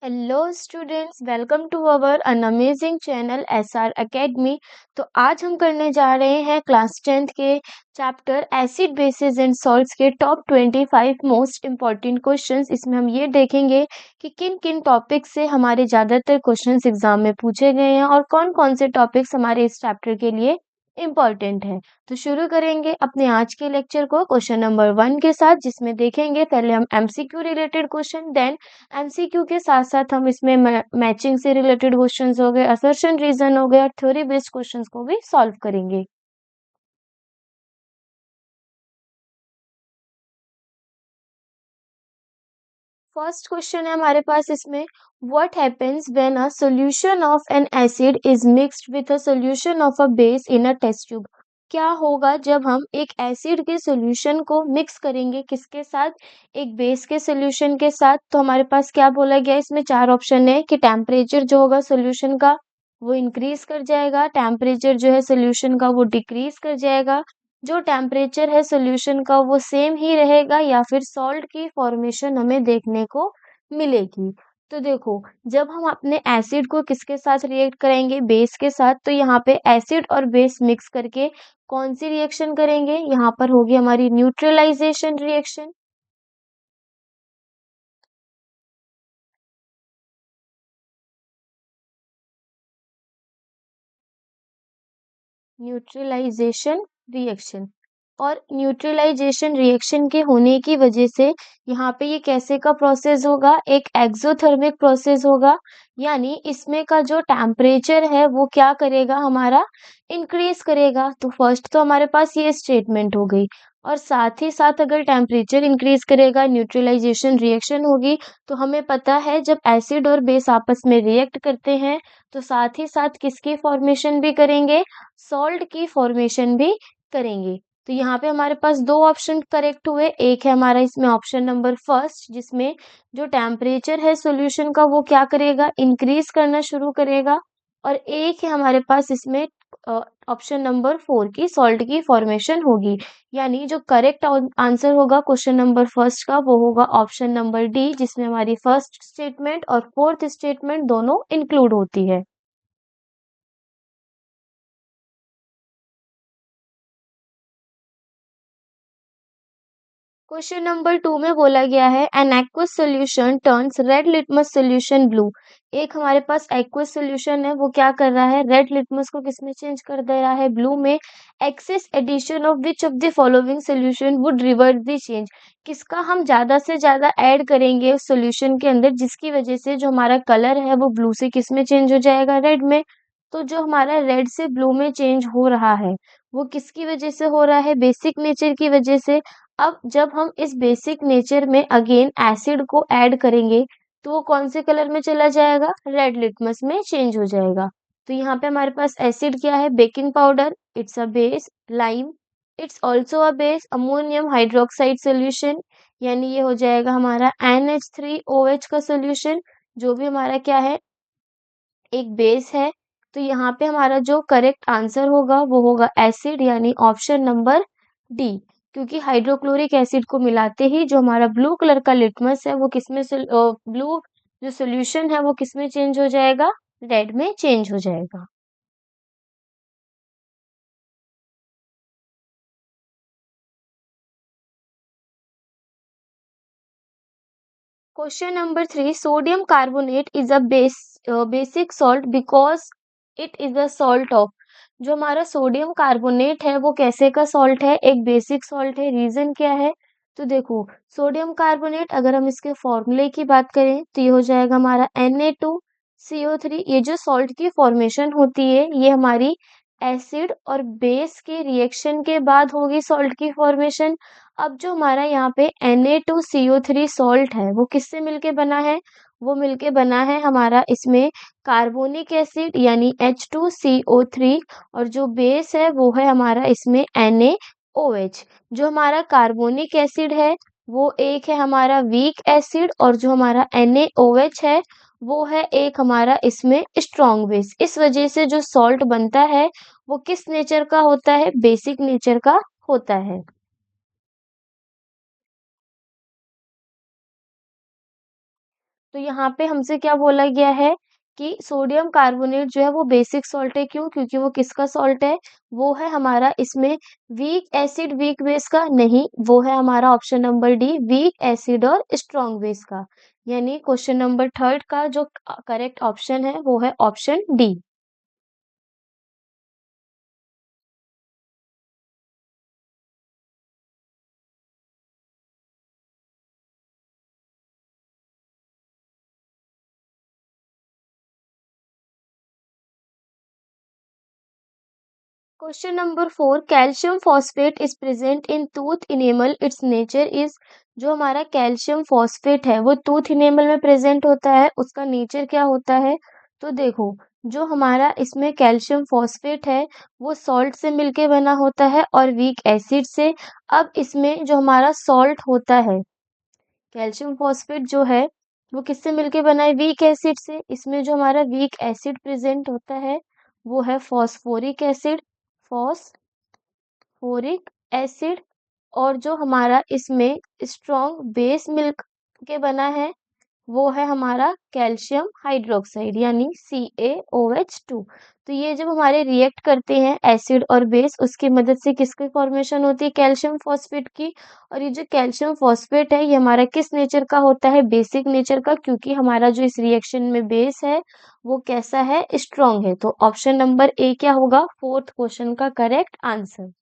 Hello students, welcome to our an amazing channel SR Academy. तो आज हम करने जा रहे हैं क्लास 10th के chapter acid basis and salts के टॉप 25 मोस्ट इम्पॉर्टेंट क्वेश्चंस। इसमें हम ये देखेंगे कि किन किन टॉपिक्स से हमारे ज़्यादातर क्वेश्चंस एग्जाम में पूछे गए हैं और कौन कौन से टॉपिक्स हमारे इस चैप्टर के लिए इम्पॉर्टेंट है। तो शुरू करेंगे अपने आज के लेक्चर को क्वेश्चन नंबर 1 के साथ, जिसमें देखेंगे पहले हम MCQ related question, then MCQ के साथ साथ हम इसमें मैचिंग से रिलेटेड क्वेश्चंस हो गए, असर्शन रीजन हो गए और थ्योरी बेस्ड क्वेश्चंस को भी सॉल्व करेंगे। फर्स्ट क्वेश्चन है हमारे पास इसमें, what happens when a solution of an acid is mixed with a solution of a base in a test tube. क्या होगा जब हम एक एसिड के सॉल्यूशन को मिक्स करेंगे किसके साथ, एक बेस के सॉल्यूशन के साथ। तो हमारे पास क्या बोला गया, इसमें चार ऑप्शन है कि टेम्परेचर जो होगा सॉल्यूशन का वो इंक्रीज कर जाएगा, टेम्परेचर जो है सॉल्यूशन का वो डिक्रीज कर जाएगा, जो टेम्परेचर है सॉल्यूशन का वो सेम ही रहेगा, या फिर सॉल्ट की फॉर्मेशन हमें देखने को मिलेगी। तो देखो, जब हम अपने एसिड को किसके साथ रिएक्ट करेंगे, बेस के साथ, तो यहाँ पे एसिड और बेस मिक्स करके कौन सी रिएक्शन करेंगे, यहाँ पर होगी हमारी न्यूट्रलाइजेशन रिएक्शन। Neutralisation reaction. और न्यूट्रलाइजेशन रिएक्शन के होने की वजह से यहाँ पे ये कैसे का प्रोसेस होगा, एक एक्सोथर्मिक प्रोसेस होगा। यानी इसमें का जो टेम्परेचर है वो क्या करेगा, हमारा इंक्रीज करेगा। तो फर्स्ट तो हमारे पास ये स्टेटमेंट हो गई। और साथ ही साथ अगर टेम्परेचर इंक्रीज करेगा, न्यूट्रलाइजेशन रिएक्शन होगी। तो हमें पता है जब एसिड और बेस आपस में रिएक्ट करते हैं तो साथ ही साथ किसकी फॉर्मेशन भी करेंगे, सॉल्ट की फॉर्मेशन भी करेंगे। तो यहाँ पे हमारे पास दो ऑप्शन करेक्ट हुए, एक है हमारा इसमें ऑप्शन नंबर फर्स्ट, जिसमें जो टेम्परेचर है सॉल्यूशन का वो क्या करेगा, इंक्रीज करना शुरू करेगा। और एक है हमारे पास इसमें ऑप्शन नंबर 4 की सॉल्ट की फॉर्मेशन होगी। यानी जो करेक्ट आंसर होगा क्वेश्चन नंबर फर्स्ट का वो होगा ऑप्शन नंबर डी, जिसमें हमारी फर्स्ट स्टेटमेंट और फोर्थ स्टेटमेंट दोनों इंक्लूड होती है। क्वेश्चन नंबर 2 में बोला गया है an aqueous solution turns red litmus solution blue. एक हमारे पास एक्वस सॉल्यूशन है, वो क्या कर रहा है, रेड लिटमस को किसमें चेंज कर दे रहा है, ब्लू में। Excess addition of which of the following solution would reverse the change. किसका हम ज्यादा से ज्यादा ऐड करेंगे उस सॉल्यूशन के अंदर जिसकी वजह से जो हमारा कलर है वो ब्लू से किसमें चेंज हो जाएगा, रेड में। तो जो हमारा रेड से ब्लू में चेंज हो रहा है वो किसकी वजह से हो रहा है, बेसिक नेचर की वजह से। अब जब हम इस बेसिक नेचर में अगेन एसिड को ऐड करेंगे तो वो कौन से कलर में चला जाएगा, रेड लिटमस में चेंज हो जाएगा। तो यहाँ पे हमारे पास एसिड क्या है, baking powder, it's a base, lime, it's also a base, ammonium hydroxide solution, यानी ये हो जाएगा हमारा NH3OH का सोल्यूशन, जो भी हमारा क्या है, एक बेस है। तो यहाँ पे हमारा जो करेक्ट आंसर होगा वो होगा एसिड, यानी ऑप्शन नंबर डी। क्योंकि हाइड्रोक्लोरिक एसिड को मिलाते ही जो हमारा ब्लू कलर का लिटमस है वो किसमें से ब्लू जो सोल्यूशन है वो किसमें चेंज हो जाएगा, रेड में चेंज हो जाएगा। Question number 3, sodium carbonate is a basic salt because it is a salt of. जो हमारा सोडियम कार्बोनेट है वो कैसे का सॉल्ट है, एक बेसिक सॉल्ट है, रीजन क्या है। तो देखो, सोडियम कार्बोनेट अगर हम इसके फॉर्मूले की बात करें तो ये हो जाएगा हमारा Na2CO3। ये जो सॉल्ट की फॉर्मेशन होती है ये हमारी एसिड और बेस के रिएक्शन के बाद होगी सॉल्ट की फॉर्मेशन। अब जो हमारा यहाँ पे Na2CO3 सॉल्ट है वो किससे मिलके बना है, वो मिलके बना है हमारा इसमें कार्बोनिक एसिड यानी H2CO3। और जो बेस है वो है हमारा इसमें NaOH। जो हमारा कार्बोनिक एसिड है वो एक है हमारा वीक एसिड, और जो हमारा NaOH है वो है एक हमारा इसमें स्ट्रॉन्ग बेस। इस वजह से जो सॉल्ट बनता है वो किस नेचर का होता है, बेसिक नेचर का होता है। तो यहाँ पे हमसे क्या बोला गया है कि सोडियम कार्बोनेट जो है वो बेसिक सॉल्ट है, क्यों? क्योंकि वो किसका सॉल्ट है? वो है हमारा इसमें वीक एसिड वीक बेस का नहीं, वो है हमारा option number D weak acid और स्ट्रॉन्ग बेस का। यानी क्वेश्चन नंबर थर्ड का जो करेक्ट ऑप्शन है वो है option D. Question number 4 calcium phosphate is present in tooth enamel it's nature is. जो हमारा कैल्शियम फॉस्फेट है वो टूथ इनेमल में प्रेजेंट होता है, उसका नेचर क्या होता है? तो देखो, जो हमारा इसमें कैल्शियम फॉस्फेट है वो सॉल्ट से मिलके बना होता है और वीक एसिड से। अब इसमें जो हमारा सॉल्ट होता है, कैल्शियम फॉस्फेट जो है वो किससे मिलके बना है? वीक एसिड से। इसमें जो हमारा वीक एसिड प्रेजेंट होता है वो है फॉस्फोरिक एसिड, फॉस्फोरिक एसिड। और जो हमारा इसमें स्ट्रॉन्ग बेस मिल्क के बना है वो है हमारा कैल्शियम हाइड्रोक्साइड यानी CaOH2। तो ये जब हमारे रिएक्ट करते हैं एसिड और बेस, उसकी मदद से किसकी फॉर्मेशन होती है? कैल्शियम फॉस्फेट की। और ये जो कैल्शियम फॉस्फेट है ये हमारा किस नेचर का होता है? बेसिक नेचर का, क्योंकि हमारा जो इस रिएक्शन में बेस है वो कैसा है? स्ट्रॉन्ग है। तो ऑप्शन नंबर ए क्या होगा फोर्थ क्वेश्चन का correct answer.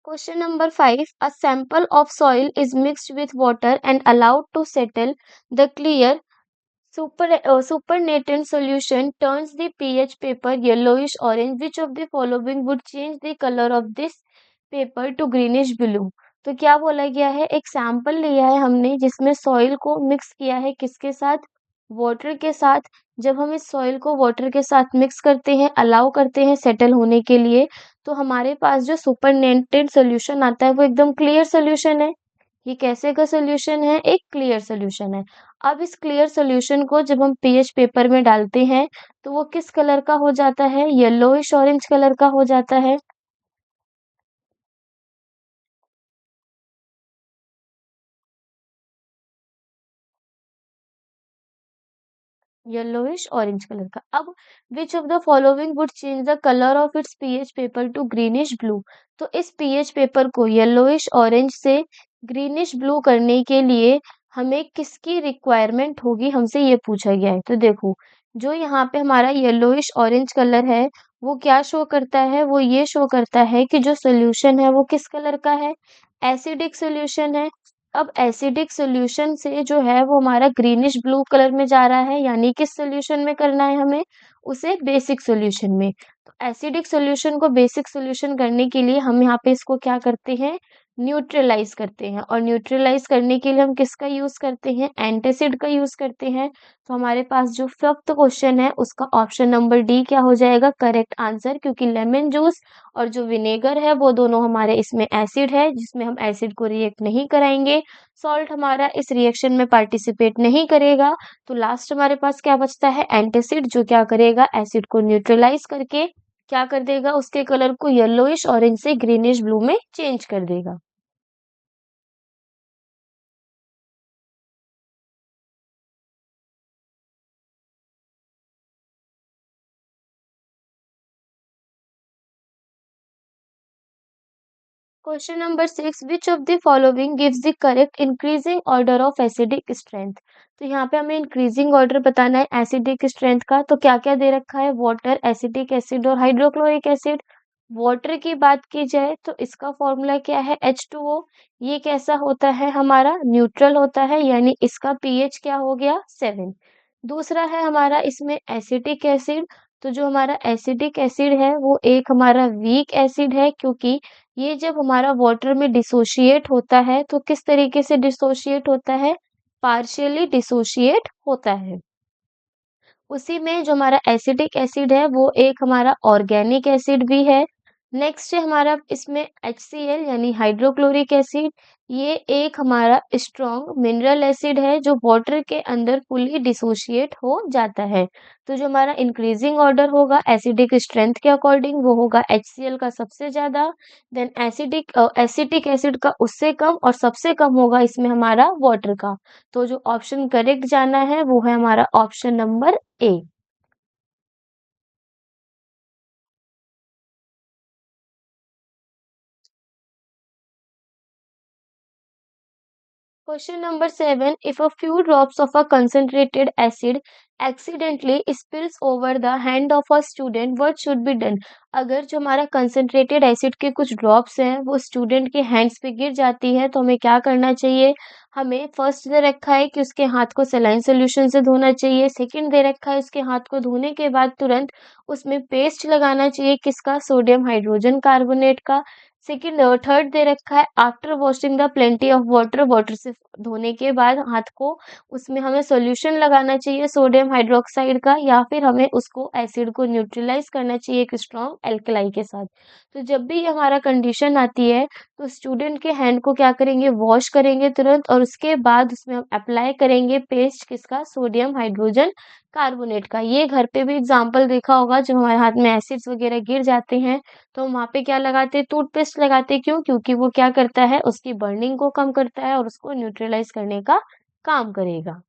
Question number 5. A sample of soil is mixed with water and allowed to settle. The clear supernatant solution turns the pH paper yellowish orange. Which of the following would change the color of this paper to greenish blue? तो क्या बोला गया है? एक sample लिया है हमने जिसमें सॉइल को मिक्स किया है किसके साथ? वाटर के साथ। जब हम इस सॉइल को वाटर के साथ मिक्स करते हैं, अलाउ करते हैं सेटल होने के लिए, तो हमारे पास जो सुपरनेटेड सॉल्यूशन आता है वो एकदम क्लियर सॉल्यूशन है। ये कैसे का सॉल्यूशन है? एक क्लियर सॉल्यूशन है। अब इस क्लियर सॉल्यूशन को जब हम पीएच पेपर में डालते हैं तो वो किस कलर का हो जाता है? येलोइश ऑरेंज कलर का हो जाता है। येलोइश ऑरेंज कलर का। अब विच of the following would change the colour of its pH paper two greenish blue? तो इस पीएच पेपर को येलोइश ऑरेंज से ग्रीनिश ब्लू करने के लिए हमें किसकी रिक्वायरमेंट होगी, हमसे ये पूछा गया है। तो देखो, जो यहाँ पे हमारा येलोइश ऑरेंज कलर है वो क्या शो करता है? वो ये शो करता है कि जो सोल्यूशन है वो किस कलर का है? एसिडिक सोल्यूशन है। अब एसिडिक सॉल्यूशन से जो है वो हमारा ग्रीनिश ब्लू कलर में जा रहा है, यानी किस सॉल्यूशन में करना है हमें? उसे बेसिक सॉल्यूशन में। तो एसिडिक सॉल्यूशन को बेसिक सॉल्यूशन करने के लिए हम यहाँ पे इसको क्या करते हैं? न्यूट्रलाइज करते हैं। और न्यूट्रलाइज करने के लिए हम किसका यूज करते हैं? एंटासिड का यूज करते हैं। तो हमारे पास जो फिफ्थ क्वेश्चन है उसका ऑप्शन नंबर डी क्या हो जाएगा करेक्ट आंसर, क्योंकि लेमन जूस और जो विनेगर है वो दोनों हमारे इसमें एसिड है जिसमें हम एसिड को रिएक्ट नहीं कराएंगे। सॉल्ट हमारा इस रिएक्शन में पार्टिसिपेट नहीं करेगा। तो लास्ट हमारे पास क्या बचता है? एंटासिड, जो क्या करेगा? एसिड को न्यूट्रलाइज करके क्या कर देगा? उसके कलर को येलोइश ऑरेंज से ग्रीनिश ब्लू में चेंज कर देगा। Question number 6 which of the following gives the correct increasing order of acidic strength? तो यहाँ पे हमें इंक्रीजिंग ऑर्डर बताना है एसिडिक स्ट्रेंथ का। तो क्या क्या दे रखा है? वाटर, एसिटिक एसिड और हाइड्रोक्लोरिक एसिड। वाटर की बात की जाए तो इसका फॉर्मूला क्या है? H2O। ये कैसा होता है? हमारा न्यूट्रल होता है, यानी इसका पीएच क्या हो गया? 7। दूसरा है हमारा इसमें एसिटिक एसिड। तो जो हमारा एसिटिक एसिड है वो एक हमारा वीक एसिड है, क्योंकि ये जब हमारा वाटर में डिसोशिएट होता है तो किस तरीके से डिसोशिएट होता है? पार्शियली डिसोशिएट होता है। उसी में जो हमारा एसिटिक एसिड है वो एक हमारा ऑर्गेनिक एसिड भी है। नेक्स्ट है हमारा इसमें HCl यानी हाइड्रोक्लोरिक एसिड। ये एक हमारा स्ट्रॉन्ग मिनरल एसिड है जो वाटर के अंदर फुली डिसोशिएट हो जाता है। तो जो हमारा इंक्रीजिंग ऑर्डर होगा एसिडिक स्ट्रेंथ के अकॉर्डिंग वो होगा HCl का सबसे ज़्यादा, देन एसिटिक एसिड का उससे कम और सबसे कम होगा इसमें हमारा वाटर का। तो जो ऑप्शन करेक्ट जाना है वो है हमारा option number A. Question number 7. If a few drops of a concentrated acid accidentally spills over the hand of a student, what should be done? अगर जो हमारा concentrated acid के कुछ drops हैं वो student के hands पे गिर जाती है तो हमें क्या करना चाहिए? हमें फर्स्ट दे रखा है कि उसके हाथ को सलाइन सोल्यूशन से धोना चाहिए। सेकंड दे रखा है उसके हाथ को धोने के बाद तुरंत उसमें पेस्ट लगाना चाहिए किसका? सोडियम हाइड्रोजन कार्बोनेट का। सेकंड थर्ड दे रखा है after washing the plenty of water, water से धोने के बाद हाथ को उसमें हमें सॉल्यूशन लगाना चाहिए सोडियम हाइड्रोक्साइड का, या फिर हमें उसको एसिड को न्यूट्रलाइज करना चाहिए एक स्ट्रॉन्ग एल्कलाई के साथ। तो जब भी हमारा कंडीशन आती है तो स्टूडेंट के हैंड को क्या करेंगे? वॉश करेंगे तुरंत और उसके बाद उसमें हम अप्लाई करेंगे पेस्ट किसका? सोडियम हाइड्रोजन कार्बोनेट का। ये घर पे भी एग्जाम्पल देखा होगा जब हमारे हाथ में एसिड्स वगैरह गिर जाते हैं तो हम वहाँ पे क्या लगाते हैं? टूथपेस्ट लगाते हैं। क्यों? क्योंकि वो क्या करता है? उसकी बर्निंग को कम करता है और उसको न्यूट्रलाइज करने का काम करेगा।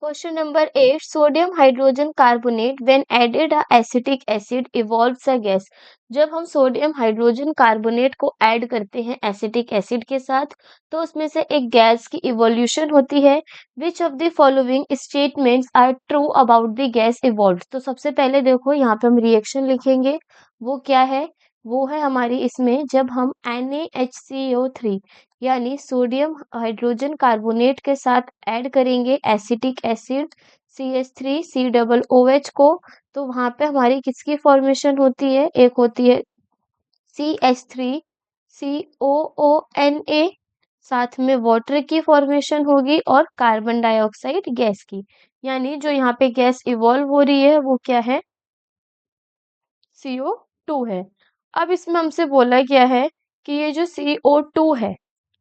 Question number 8. Sodium hydrogen carbonate when added a acetic acid evolves a gas. जब हम सोडियम हाइड्रोजन कार्बोनेट को ऐड करते हैं एसिटिक एसिड के साथ तो उसमें से एक गैस की इवोल्यूशन होती है। Which of the following statements are true about the gas evolve? तो सबसे पहले देखो यहाँ पे हम रिएक्शन लिखेंगे। वो क्या है? वो है हमारी इसमें जब हम NaHCO3 यानी सोडियम हाइड्रोजन कार्बोनेट के साथ ऐड करेंगे एसिटिक एसिड CH3COOH को, तो वहां पे हमारी किसकी फॉर्मेशन होती है? एक होती है CH3COONA, साथ में वाटर की फॉर्मेशन होगी और कार्बन डाइऑक्साइड गैस की। यानी जो यहाँ पे गैस इवॉल्व हो रही है वो क्या है? CO2 है। अब इसमें हमसे बोला गया है कि ये जो CO2 है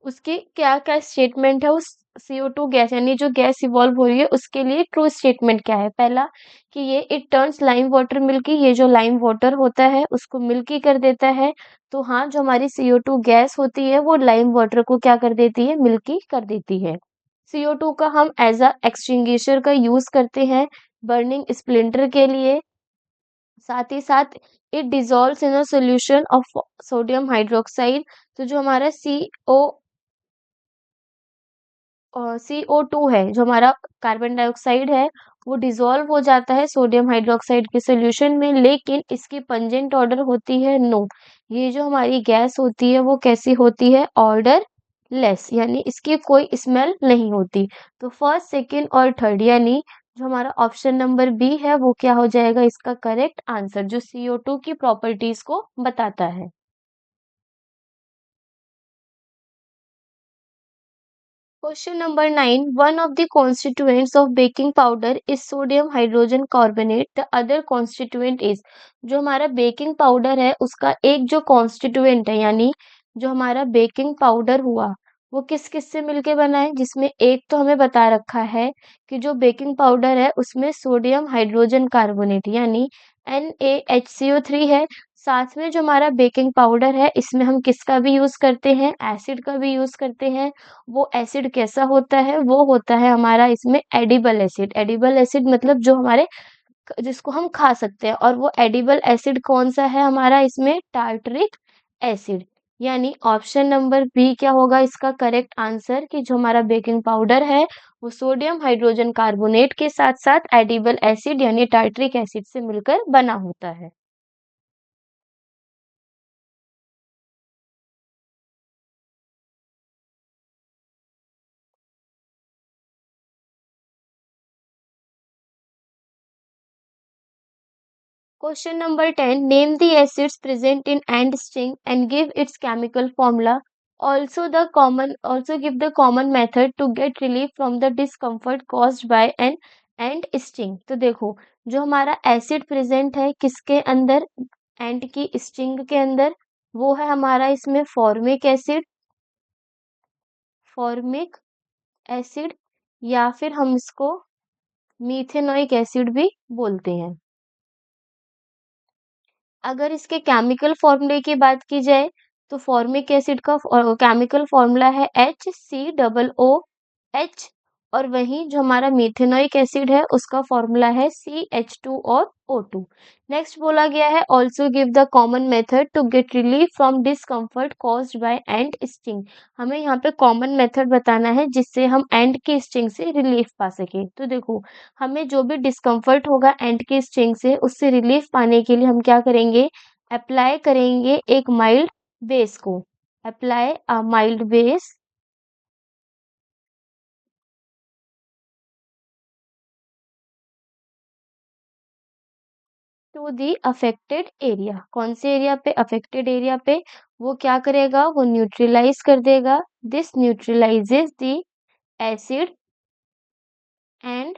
उसकी क्या-क्या स्टेटमेंट है उस CO2 गैस यानी जो गैस इवॉल्व हो रही है उसके लिए ट्रू स्टेटमेंट क्या है? पहला कि ये it turns lime water milky, ये जो लाइम वाटर होता है उसको मिल्की कर देता है। तो हाँ, जो हमारी CO2 गैस होती है वो लाइम वाटर को क्या कर देती है? मिल्की कर देती है। CO2 का हम एज़ अ एक्सटिंग्विशर का यूज़ करते हैं बर्निंग स्प्लिंटर के लिए। साथ ही साथ it dissolves in a solution of sodium hydroxide. तो जो हमारा CO2 है, जो हमारा कार्बन डाइऑक्साइड है, वो डिसॉल्व हो जाता है सोडियम हाइड्रोक्साइड के सॉल्यूशन में, लेकिन इसकी पंजेंट ऑर्डर होती है नो। ये जो हमारी गैस होती है वो कैसी होती है? ऑर्डर लेस, यानी इसकी कोई स्मेल नहीं होती। तो फर्स्ट, सेकंड और थर्ड यानी जो हमारा ऑप्शन नंबर बी है वो क्या हो जाएगा इसका करेक्ट आंसर, जो CO2 की प्रॉपर्टीज को बताता है। Question number 9. One of the constituents of baking powder is sodium hydrogen carbonate. The other constituent is, जो हमारा बेकिंग पाउडर है उसका एक जो कॉन्स्टिट्यूएंट है यानी जो हमारा बेकिंग पाउडर हुआ वो किस किस से मिलके बना है, जिसमें एक तो हमें बता रखा है कि जो बेकिंग पाउडर है उसमें सोडियम हाइड्रोजन कार्बोनेट यानी NaHCO3 है। साथ में जो हमारा बेकिंग पाउडर है इसमें हम किसका भी यूज करते हैं? एसिड का भी यूज करते हैं। वो एसिड कैसा होता है? वो होता है हमारा इसमें एडिबल एसिड। एडिबल एसिड मतलब जो हमारे जिसको हम खा सकते हैं, और वो एडिबल एसिड कौन सा है हमारा इसमें? Tartaric acid. यानी ऑप्शन नंबर बी क्या होगा इसका करेक्ट आंसर, कि जो हमारा बेकिंग पाउडर है वो सोडियम हाइड्रोजन कार्बोनेट के साथ साथ एडिबल एसिड यानी टार्टरिक एसिड से मिलकर बना होता है। Question number 10. Name the acids present in ant sting and give its chemical formula. Also give the common method to get relief from the discomfort caused by an ant sting. तो देखो, जो हमारा acid present है किसके अंदर, एंट की sting के अंदर, वो है हमारा इसमें फॉर्मिक एसिड, फॉर्मिक एसिड, या फिर हम इसको मीथेनोइक एसिड भी बोलते हैं। अगर इसके केमिकल फॉर्मूले की बात की जाए तो फॉर्मिक एसिड का केमिकल फॉर्मूला है HCOOH, और वहीं जो हमारा मीथेनोइक एसिड है उसका फॉर्मूला है CH2 और O2। नेक्स्ट बोला गया है also give the common method to get relief from discomfort caused by ant sting. हमें यहाँ पे कॉमन मेथड बताना है जिससे हम एंट की स्टिंग से रिलीफ पा सके। तो देखो, हमें जो भी डिस्कम्फर्ट होगा एंट की स्टिंग से उससे रिलीफ पाने के लिए हम क्या करेंगे, अप्लाई करेंगे एक माइल्ड बेस को, apply a mild base to the affected area. कौन से एरिया पे, अफेक्टेड एरिया पे, वो क्या करेगा, वो न्यूट्रलाइज कर देगा। This neutralises the acid and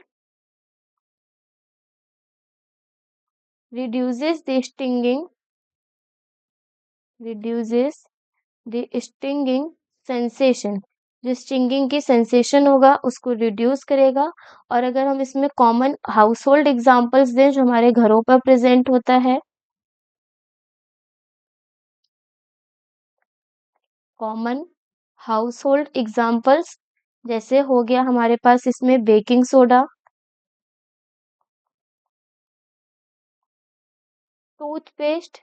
reduces the stinging, reduces the stinging sensation। जो स्टिंगिंग की सेंसेशन होगा उसको रिड्यूस करेगा। और अगर हम इसमें कॉमन हाउस होल्ड एग्जाम्पल्स दें जो हमारे घरों पर प्रेजेंट होता है, कॉमन हाउस होल्ड एग्जाम्पल्स जैसे हो गया हमारे पास इसमें बेकिंग सोडा, टूथपेस्ट,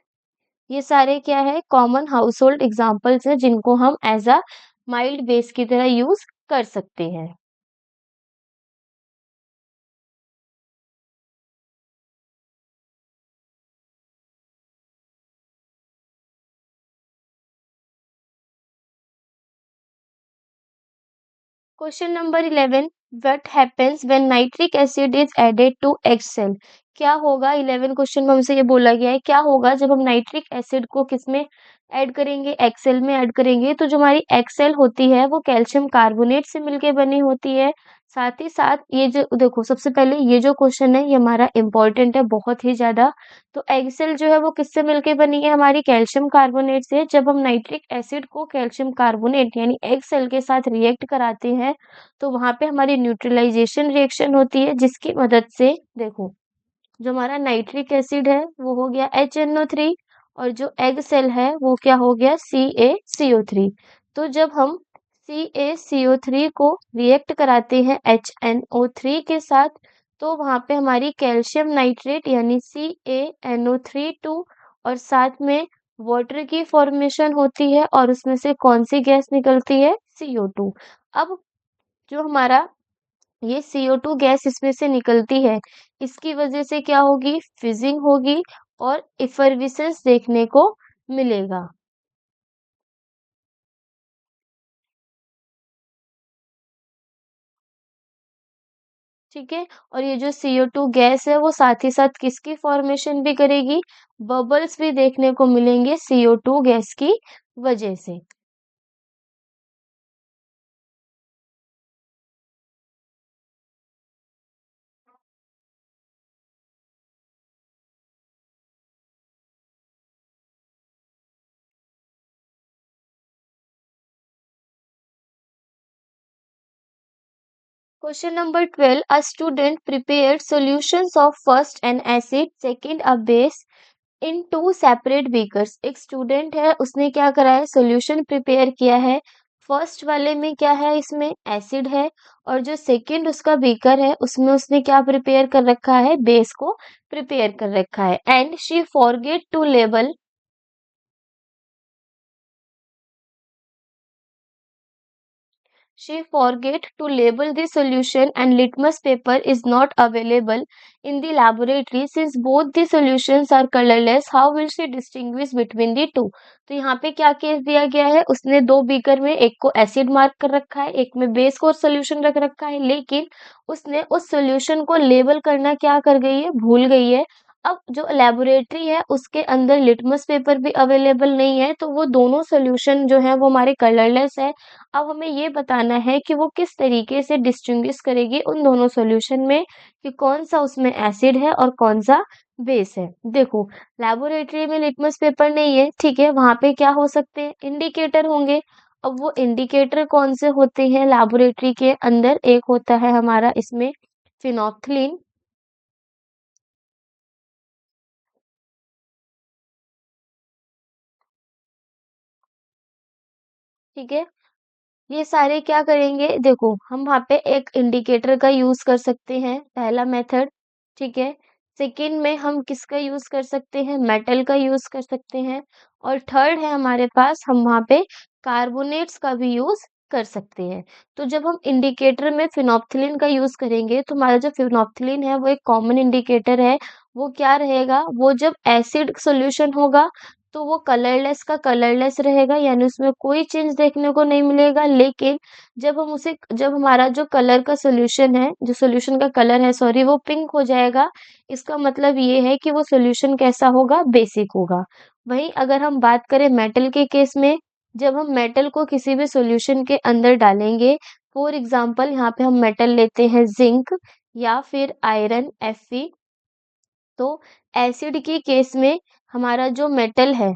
ये सारे क्या है, कॉमन हाउस होल्ड एग्जाम्पल्स हैं जिनको हम एज अ माइल्ड बेस की तरह यूज कर सकते हैं। Question number 11, what happens when nitric acid is added to eggshell. क्या होगा, 11 क्वेश्चन में हमसे ये बोला गया है क्या होगा जब हम नाइट्रिक एसिड को किसमें ऐड करेंगे, एक्सेल में ऐड करेंगे। तो जो हमारी एक्सेल होती है वो कैल्शियम कार्बोनेट से मिलके बनी होती है। साथ ही साथ ये जो देखो, सबसे पहले ये जो क्वेश्चन है ये हमारा इंपॉर्टेंट है बहुत ही ज्यादा। तो एक्सेल जो है वो किससे मिलके बनी है, हमारी कैल्शियम कार्बोनेट से। जब हम नाइट्रिक एसिड को कैल्शियम कार्बोनेट यानी एक्सेल के साथ रिएक्ट कराते हैं तो वहां पे हमारी न्यूट्रलाइजेशन रिएक्शन होती है जिसकी मदद से देखो, जो हमारा नाइट्रिक एसिड है वो हो गया HNO3, और जो एग सेल है वो क्या हो गया CaCO3। तो जब हम CaCO3 को रिएक्ट कराते हैं HNO3 के साथ तो वहां पे हमारी कैल्शियम नाइट्रेट यानी CaNO3 और साथ में वाटर की फॉर्मेशन होती है और उसमें से कौन सी गैस निकलती है, CO2। अब जो हमारा ये CO2 गैस इसमें से निकलती है, इसकी वजह से क्या होगी, फिजिंग होगी और इफर्विसेंस देखने को मिलेगा। ठीक है, और ये जो CO2 गैस है वो साथ ही साथ किसकी फॉर्मेशन भी करेगी, बबल्स भी देखने को मिलेंगे CO2 गैस की वजह से। Question number 12. A student prepared solutions of first an acid, second a base in two separate beakers. एक स्टूडेंट है उसने क्या करा है, सोल्यूशन प्रिपेयर किया है। फर्स्ट वाले में क्या है, इसमें एसिड है, और जो सेकंड उसका बीकर है उसमें उसने क्या प्रिपेयर कर रखा है, बेस को प्रिपेयर कर रखा है। And she forget to label, she forget to label the solution and litmus paper is not available in the laboratory since both the solutions are colorless, how will she distinguish between the two। तो यहाँ पे क्या case दिया गया है, उसने दो beaker में एक को एसिड मार्क कर रखा है, एक में बेस को सोल्यूशन रख रखा है, लेकिन उसने उस सोल्यूशन को लेबल करना क्या कर गई है, भूल गई है। अब जो लेबोरेटरी है उसके अंदर लिटमस पेपर भी अवेलेबल नहीं है, तो वो दोनों सॉल्यूशन जो है वो हमारे कलरलेस है। अब हमें ये बताना है कि वो किस तरीके से डिस्टिंग्विश करेगी उन दोनों सॉल्यूशन में कि कौन-सा उसमें एसिड है और कौन-सा बेस है। देखो, लेबोरेटरी में लिटमस पेपर नहीं है, ठीक है? वहाँ पे क्या हो सकते हैं? इंडिकेटर होंगे। अब वो इंडिकेटर कौन से होते हैं लेबोरेटरी के अंदर? एक होता है हमारा इसमें फिनोल्फ्थालीन, ठीक है? ये सारे क्या करेंगे देखो हम वहाँ पे एक इंडिकेटर का यूज़ कर सकते हैं, पहला मेथड, ठीक है? सेकंड में हम किसका यूज़ कर सकते हैं? मेटल का यूज़ कर सकते हैं और थर्ड है हमारे पास हम वहाँ पे कार्बोनेट्स का भी यूज़ कर सकते हैं। तो जब हम इंडिकेटर में फिनोल्फ्थालीन का यूज़ करेंगे तो हमारा जो फिनोल्फ्थालीन है वो एक कॉमन इंडिकेटर है। वो क्या रहेगा? वो जब एसिड सॉल्यूशन होगा तो वो कलरलेस का कलरलेस रहेगा यानी उसमें कोई चेंज देखने को नहीं मिलेगा। लेकिन जब हमारा जो कलर का सॉल्यूशन है, जो सॉल्यूशन का कलर है सॉरी वो पिंक हो जाएगा, इसका मतलब ये है कि वो सॉल्यूशन कैसा होगा? बेसिक होगा। वहीं अगर हम बात करें मेटल के केस में, जब हम मेटल को किसी भी सॉल्यूशन के अंदर डालेंगे, फॉर एग्जांपल यहाँ पे हम मेटल लेते हैं ज़िंक या फिर आयरन Fe, तो एसिड के केस में हमारा जो मेटल है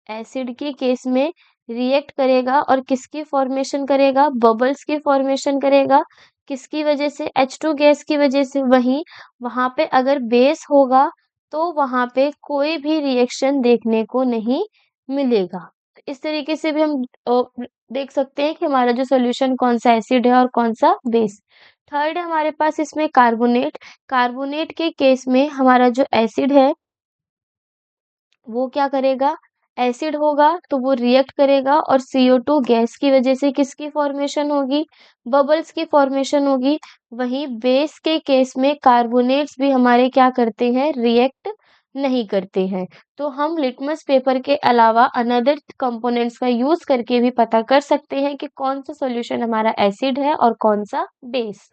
एसिड के केस में रिएक्ट करेगा और किसकी फॉर्मेशन करेगा? बबल्स की फॉर्मेशन करेगा। किसकी वजह से? H2 गैस की वजह से। वहीं वहाँ पे अगर बेस होगा तो वहाँ पे कोई भी रिएक्शन देखने को नहीं मिलेगा। तो इस तरीके से भी हम देख सकते हैं कि हमारा जो सॉल्यूशन कौन सा एसिड है और कौन सा बेस। थर्ड है हमारे पास इसमें कार्बोनेट। कार्बोनेट के केस में हमारा जो एसिड है वो क्या करेगा? एसिड होगा तो वो रिएक्ट करेगा और CO2 गैस की वजह से किसकी फॉर्मेशन होगी? बबल्स की फॉर्मेशन होगी। वहीं बेस के केस में कार्बोनेट्स भी हमारे क्या करते हैं? रिएक्ट नहीं करते हैं। तो हम लिटमस पेपर के अलावा अनदर कंपोनेंट्स का यूज़ करके भी पता कर सकते हैं कि कौन-सा सॉल्यूशन हमारा एसिड है और कौन-सा base.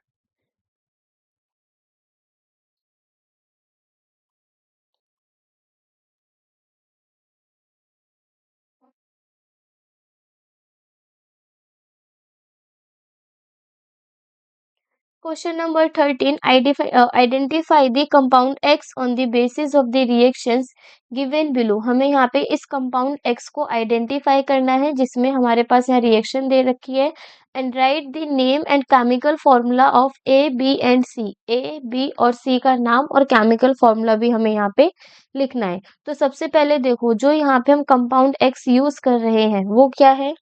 Question number 13. Identify the compound X on the basis of the reactions given below. हमें यहाँ पे इस compound X को identify करना है जिसमें हमारे पास यहाँ reaction दे रखी है and write the name and chemical formula of A, B and C. A, B और C का नाम और chemical formula भी हमें यहाँ पे लिखना है। तो सबसे पहले देखो जो यहाँ पे हम compound X यूज कर रहे हैं वो क्या है?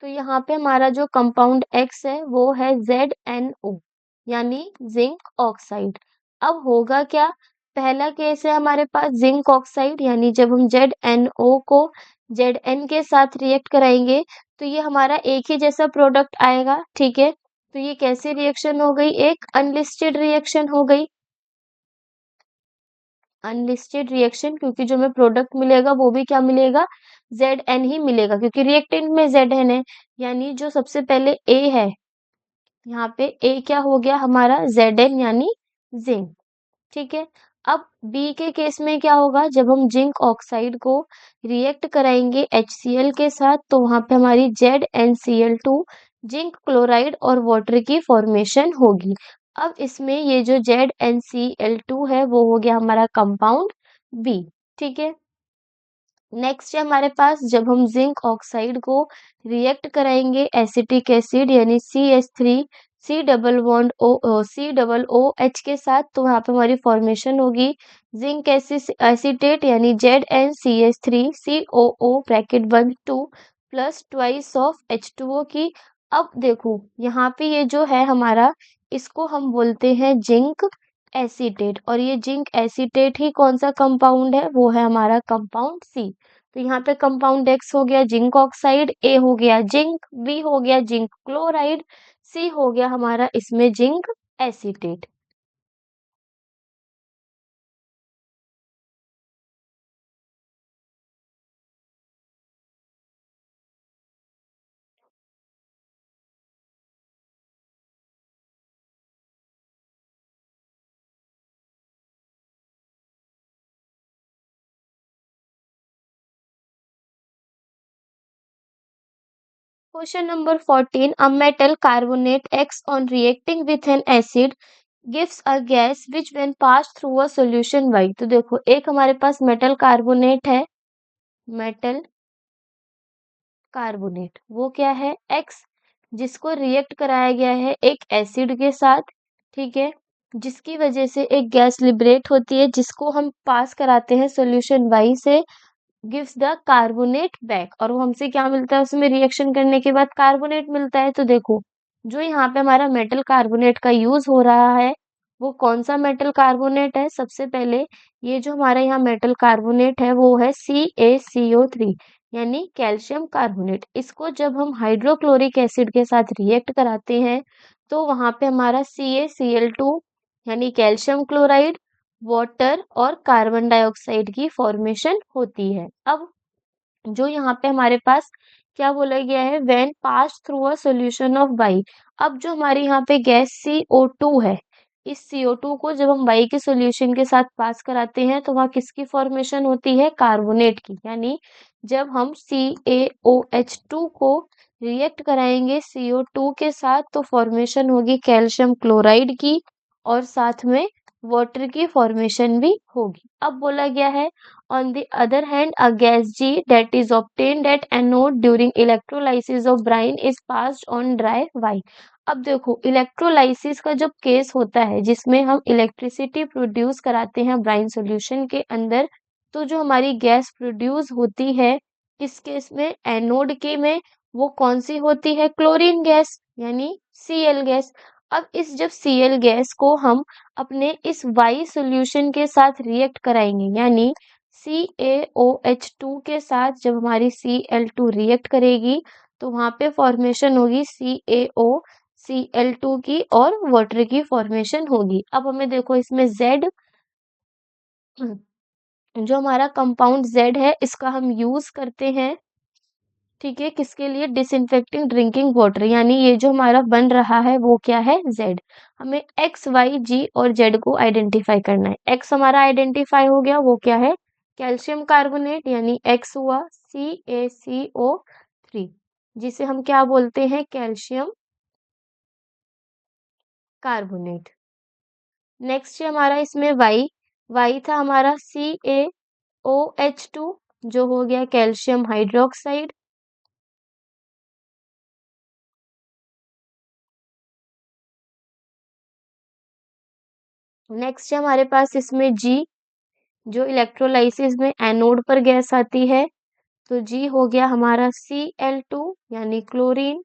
तो यहाँ पे हमारा जो कंपाउंड X है वो है ZnO यानी जिंक ऑक्साइड। अब होगा क्या? पहला केस है हमारे पास जिंक ऑक्साइड यानी जब हम ZnO को Zn के साथ रिएक्ट कराएंगे तो ये हमारा एक ही जैसा प्रोडक्ट आएगा, ठीक है? तो ये कैसी रिएक्शन हो गई? एक अनलिस्टेड रिएक्शन हो गई। अनलिस्टेड रिएक्शन क्योंकि जो हमें प्रोडक्ट मिलेगा वो भी क्या मिलेगा? Zn ही मिलेगा क्योंकि रिएक्टेंट में Zn है यानी जो सबसे पहले A है यहाँ पे A क्या हो गया हमारा Zn यानी जिंक, ठीक है। अब B के केस में क्या होगा? जब हम जिंक ऑक्साइड को रिएक्ट कराएंगे HCl के साथ तो वहां पे हमारी ZnCl2 जिंक क्लोराइड और वाटर की फॉर्मेशन होगी। अब इसमें ये जो ZnCl2 है वो हो गया हमारा कंपाउंड बी, ठीक है। नेक्स्ट है हमारे पास जब हम जिंक ऑक्साइड को रिएक्ट कराएंगे एसिटिक एसिड यानी CH3 C double O H के साथ तो वहाँ पे हमारी फॉर्मेशन होगी जिंक एसिटेट यानी ZnCH3COO ब्रैकेट बंद 2 प्लस ट्वाइस ऑफ H2O की। अब देखो यहाँ पे ये जो है हमारा इसको हम बोलते हैं जिंक एसीटेट और ये जिंक एसीटेट ही कौन सा कंपाउंड है? वो है हमारा कंपाउंड सी। तो यहाँ पे कंपाउंड एक्स हो गया जिंक ऑक्साइड, ए हो गया जिंक, बी हो गया जिंक क्लोराइड, सी हो गया हमारा इसमें zinc acetate. Question number 14. A metal carbonate X on reacting with an acid gives a gas which when passed through a solution Y. तो देखो एक हमारे पास मेटल कार्बोनेट है, मेटल कार्बोनेट वो क्या है X, जिसको रिएक्ट कराया गया है एक एसिड के साथ, ठीक है, जिसकी वजह से एक गैस लिबरेट होती है जिसको हम पास कराते हैं सॉल्यूशन Y से, गिव्स द कार्बोनेट बैक, और वो हमसे क्या मिलता है, उसमें रिएक्शन करने के बाद कार्बोनेट मिलता है। तो देखो जो यहाँ पे हमारा मेटल कार्बोनेट का यूज हो रहा है वो कौन सा मेटल कार्बोनेट है, सबसे पहले ये जो हमारा यहाँ मेटल कार्बोनेट है वो है CaCO3 यानी कैल्शियम कार्बोनेट। इसको जब हम हाइड्रोक्लोरिक एसिड के साथ रिएक्ट कराते हैं तो वहां पे हमारा CaCl2 यानी कैल्शियम क्लोराइड, वाटर और कार्बन डाइऑक्साइड की फॉर्मेशन होती है। अब जो यहाँ पे हमारे पास क्या बोला गया है, when pass through a solution of by. अब जो हमारे यहाँ पे गैस CO2 है, इस CO2 को जब हम बाई के सॉल्यूशन के साथ पास कराते हैं तो वहाँ किसकी फॉर्मेशन होती है, कार्बोनेट की। यानी जब हम CaOH2 को रिएक्ट कराएंगे CO2 के साथ तो फॉर्मेशन होगी कैल्शियम क्लोराइड की और साथ में वाटर की फॉर्मेशन भी होगी। अब बोला गया है on the other hand, a gas G that is obtained at anode during electrolysis of brine is passed on dry Y. अब देखो इलेक्ट्रोलाइसिस का जब केस होता है जिसमें हम इलेक्ट्रिसिटी प्रोड्यूस कराते हैं ब्राइन सॉल्यूशन के अंदर, तो जो हमारी गैस प्रोड्यूस होती है किस केस में, एनोड के में, वो कौन सी होती है, क्लोरीन गैस यानी Cl गैस। अब इस जब Cl गैस को हम अपने इस Y सॉल्यूशन के साथ रिएक्ट कराएंगे यानी CaOH2 के साथ जब हमारी Cl2 रिएक्ट करेगी तो वहां पे फॉर्मेशन होगी CaOCl2 की और वाटर की फॉर्मेशन होगी। अब हमें देखो इसमें Z, जो हमारा कंपाउंड Z है इसका हम यूज करते हैं, ठीक है, किसके लिए, डिसइंफेक्टिंग ड्रिंकिंग वाटर, यानी ये जो हमारा बन रहा है वो क्या है, Z। हमें X, Y, G और Z को आइडेंटिफाई करना है। X हमारा आइडेंटिफाई हो गया, वो क्या है, कैल्शियम कार्बोनेट, यानी X हुआ CaCO3, जिसे हम क्या बोलते हैं, कैल्शियम कार्बोनेट। नेक्स्ट है हमारा इसमें Y था हमारा CaOH2 जो हो गया कैल्शियम हाइड्रोक्साइड। नेक्स्ट है हमारे पास इसमें G, जो इलेक्ट्रोलाइसिस में एनोड पर गैस आती है, तो G हो गया हमारा Cl2 यानी क्लोरीन,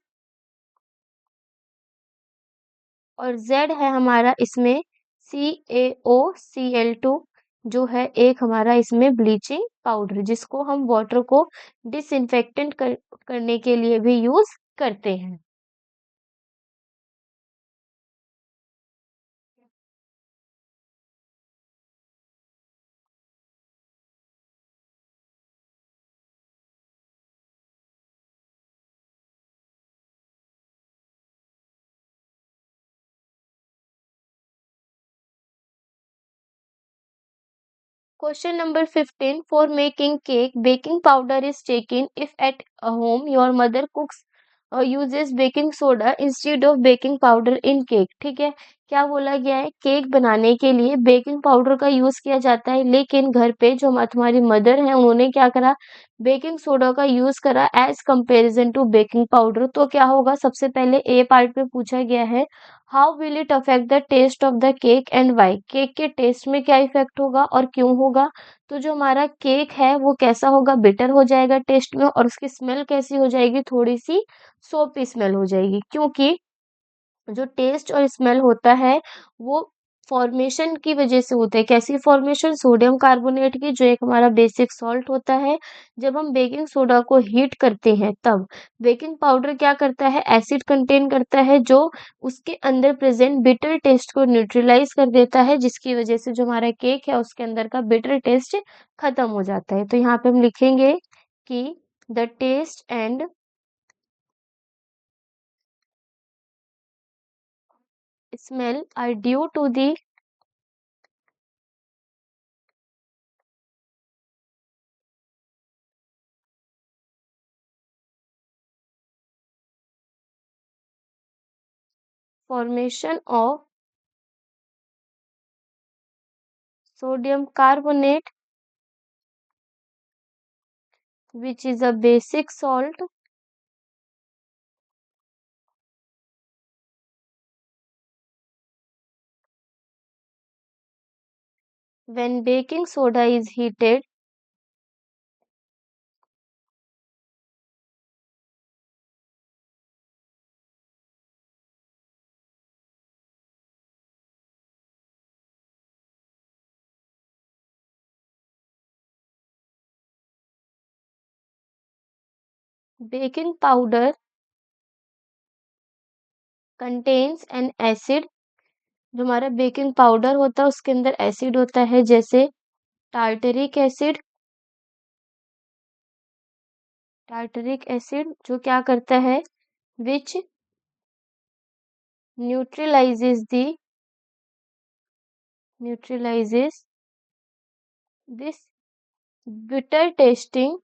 और Z है हमारा इसमें CaOCl2 जो है एक हमारा इसमें ब्लीचिंग पाउडर, जिसको हम वाटर को डिसइंफेक्टेंट करने के लिए भी यूज करते हैं। Question number 15. For making cake, baking powder is taken if at a home your mother cooks uses baking soda instead of baking powder in cake. ठीक है, क्या बोला गया है, केक बनाने के लिए बेकिंग पाउडर का यूज किया जाता है लेकिन घर पे जो तुम्हारी मदर है उन्होंने क्या करा, बेकिंग सोडा का यूज करा as comparison to baking powder. तो क्या होगा, सबसे पहले ए पार्ट में पूछा गया है how will it affect the taste of the cake and why, cake के टेस्ट में क्या इफेक्ट होगा और क्यों होगा। तो जो हमारा केक है वो कैसा होगा, बिटर हो जाएगा टेस्ट में, और उसकी स्मेल कैसी हो जाएगी, थोड़ी सी सोपी स्मेल हो जाएगी, क्योंकि जो टेस्ट और स्मेल होता है वो फॉर्मेशन की वजह से होता है। कैसी फॉर्मेशन, सोडियम कार्बोनेट की, जो एक हमारा बेसिक सॉल्ट होता है। जब हम बेकिंग सोडा को हीट करते हैं तब बेकिंग पाउडर क्या करता है, एसिड कंटेन करता है जो उसके अंदर प्रेजेंट बिटर टेस्ट को न्यूट्रलाइज कर देता है, जिसकी वजह से जो हमारा केक है उसके अंदर का बिटर टेस्ट खत्म हो जाता है। तो यहाँ पे हम लिखेंगे कि the taste and smell are due to the formation of sodium carbonate, which is a basic salt, when baking soda is heated. Baking powder contains an acid. जो हमारा बेकिंग पाउडर होता है उसके अंदर एसिड होता है, जैसे टार्टरिक एसिड। टार्टरिक एसिड जो क्या करता है, which neutralises the neutralises this bitter tasting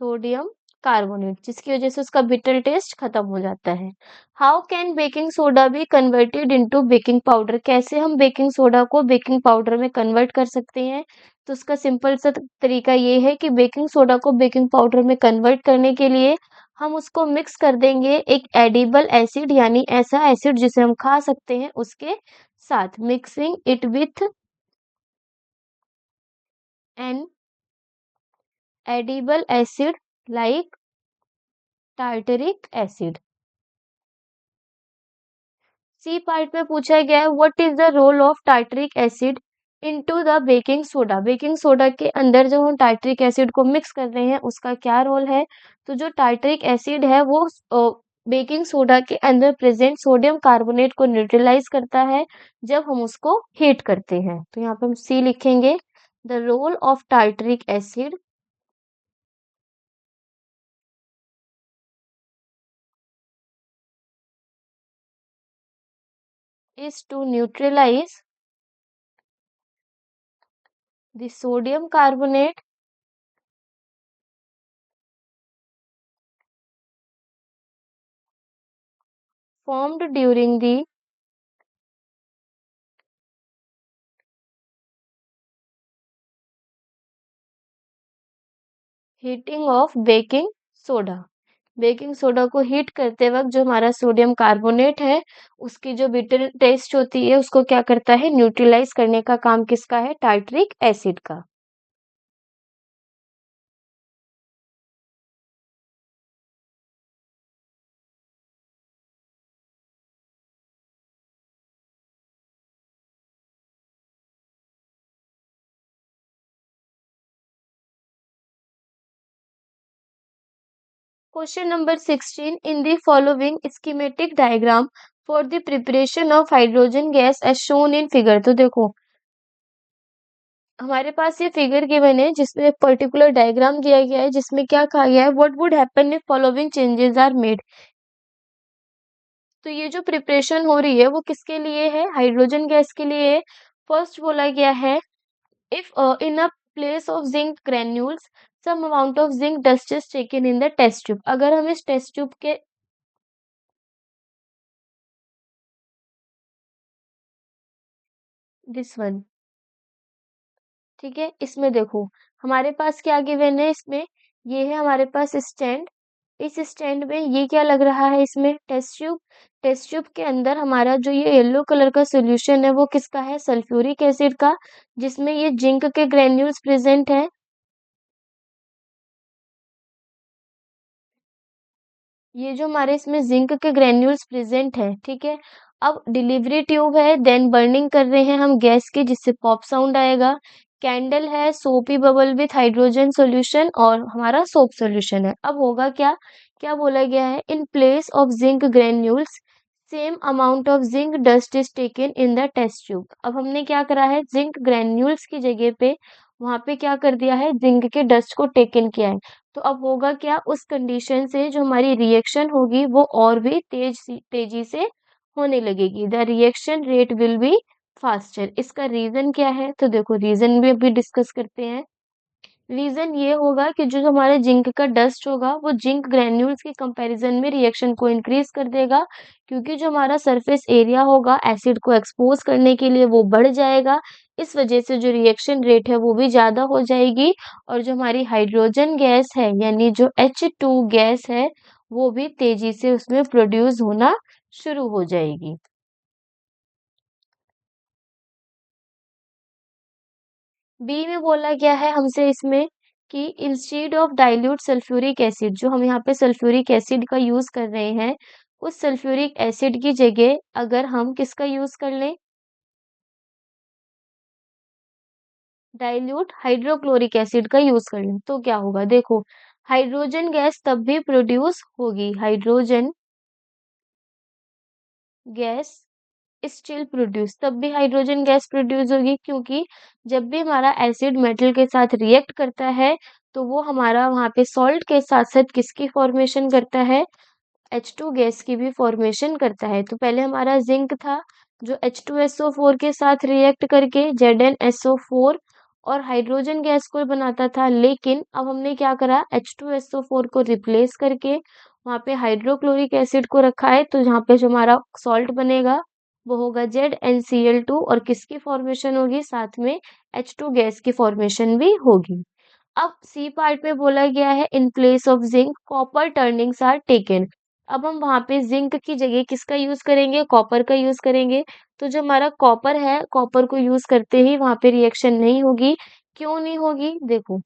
sodium carbonate, जिसकी वजह से उसका बिटर टेस्ट खत्म हो जाता है। How can baking soda be converted into baking powder? कैसे हम बेकिंग सोडा को बेकिंग पाउडर में कन्वर्ट कर सकते हैं? तो उसका सिंपल सा तरीका ये है कि बेकिंग सोडा को बेकिंग पाउडर में कन्वर्ट करने के लिए हम उसको मिक्स कर देंगे एक एडिबल एसिड, यानी ऐसा एसिड जिसे हम खा सकते हैं, उसके साथ। Mixing it with an edible acid like tartaric acid. C part में पूछा गया है what is the role of tartaric acid into the baking soda? Baking soda के अंदर जब हम टार्टरिक एसिड को मिक्स कर रहे हैं उसका क्या रोल है? तो जो टार्टरिक एसिड है वो बेकिंग सोडा के अंदर प्रेजेंट सोडियम कार्बोनेट को न्यूट्रलाइज करता है जब हम उसको हीट करते हैं। तो यहाँ पे हम सी लिखेंगे, the role of tartaric acid is to neutralize the sodium carbonate formed during the heating of baking soda। Baking soda को हीट करते वक्त जो हमारा सोडियम कार्बोनेट है उसकी जो बिटर टेस्ट होती है उसको क्या करता है, न्यूट्रलाइज करने का काम किसका है? टार्टरिक एसिड का। Question number 16, in the following schematic diagram for the preparation of hydrogen gas as shown in figure. तो देखो हमारे पास ये फिगर गिवन है जिसमें पर्टिकुलर डायग्राम दिया गया है जिसमें क्या कहा गया है, what would happen if following changes are made. तो ये जो प्रिपरेशन हो रही है वो किसके लिए है? हाइड्रोजन गैस के लिए है। फर्स्ट बोला गया है if in a place of zinc granules some amount of zinc dust is taken in the test tube. अगर हम इस टेस्ट ट्यूब के दिस वन, ठीक है, इसमें देखो हमारे पास क्या गिवन है, इसमें ये है हमारे पास स्टैंड। इस स्टैंड में ये क्या लग रहा है, इसमें टेस्ट ट्यूब। टेस्ट ट्यूब के अंदर हमारा जो ये येलो कलर का सॉल्यूशन है वो किसका है? सल्फ्यूरिक एसिड का, जिसमें ये जिंक के ग्रेन्यूल्स प्रेजेंट है। ये जो हमारे इसमें जिंक के ग्रेन्यूल्स प्रेजेंट है, ठीक है। अब डिलीवरी ट्यूब है, देन बर्निंग कर रहे हैं हम गैस की जिससे पॉप साउंड आएगा। कैंडल है, सोपी बबल विथ हाइड्रोजन सॉल्यूशन, और हमारा सोप सॉल्यूशन है। अब होगा क्या, क्या बोला गया है, in place of zinc granules same amount of zinc dust is taken in the test tube. अब हमने क्या करा है, जिंक ग्रेन्यूल्स की जगह पे वहां पे क्या कर दिया है, जिंक के डस्ट को टेकन किया है। तो अब होगा क्या, उस कंडीशन से जो हमारी रिएक्शन होगी वो और भी तेजी से होने लगेगी। The reaction rate will be faster. इसका रीजन क्या है, तो देखो रीजन भी अभी डिस्कस करते हैं। रीज़न ये होगा कि जो हमारा जिंक का डस्ट होगा वो जिंक ग्रैन्यूल्स के कंपैरिजन में रिएक्शन को इंक्रीज कर देगा, क्योंकि जो हमारा सरफेस एरिया होगा एसिड को एक्सपोज करने के लिए वो बढ़ जाएगा। इस वजह से जो रिएक्शन रेट है वो भी ज़्यादा हो जाएगी और जो हमारी हाइड्रोजन गैस है यानी जो H2 गैस है वो भी तेजी से उसमें प्रोड्यूस होना शुरू हो जाएगी। बी में बोला गया है हमसे इसमें कि instead of dilute sulphuric acid, जो हम यहाँ पे सल्फ्यूरिक एसिड का यूज कर रहे हैं, उस सल्फ्यूरिक एसिड की जगह अगर हम किसका यूज कर लें, डाइल्यूट हाइड्रोक्लोरिक एसिड का यूज कर लें, तो क्या होगा देखो, हाइड्रोजन गैस तब भी प्रोड्यूस होगी, हाइड्रोजन गैस स्टिल प्रोड्यूस, तब भी हाइड्रोजन गैस प्रोड्यूस होगी, क्योंकि जब भी हमारा एसिड मेटल के साथ रिएक्ट करता है तो वो हमारा वहां पे सॉल्ट के साथ साथ किसकी फॉर्मेशन करता है, H2 गैस की भी फॉर्मेशन करता है। तो पहले हमारा जिंक था जो H2SO4 के साथ रिएक्ट करके ZnSO4 और हाइड्रोजन गैस को बनाता था, लेकिन अब हमने क्या करा, H2SO4 को रिप्लेस करके वहाँ पे हाइड्रोक्लोरिक एसिड को रखा है, तो यहाँ पे जो हमारा सॉल्ट बनेगा वो होगा ZnCl2 और किसकी फॉर्मेशन होगी, साथ में H2 गैस की फॉर्मेशन भी होगी। अब सी पार्ट में बोला गया है in place of zinc copper turnings are taken. अब हम वहां पे जिंक की जगह किसका यूज करेंगे, कॉपर का यूज करेंगे। तो जो हमारा कॉपर है, कॉपर को यूज करते ही वहां पे रिएक्शन नहीं होगी। क्यों नहीं होगी, देखो,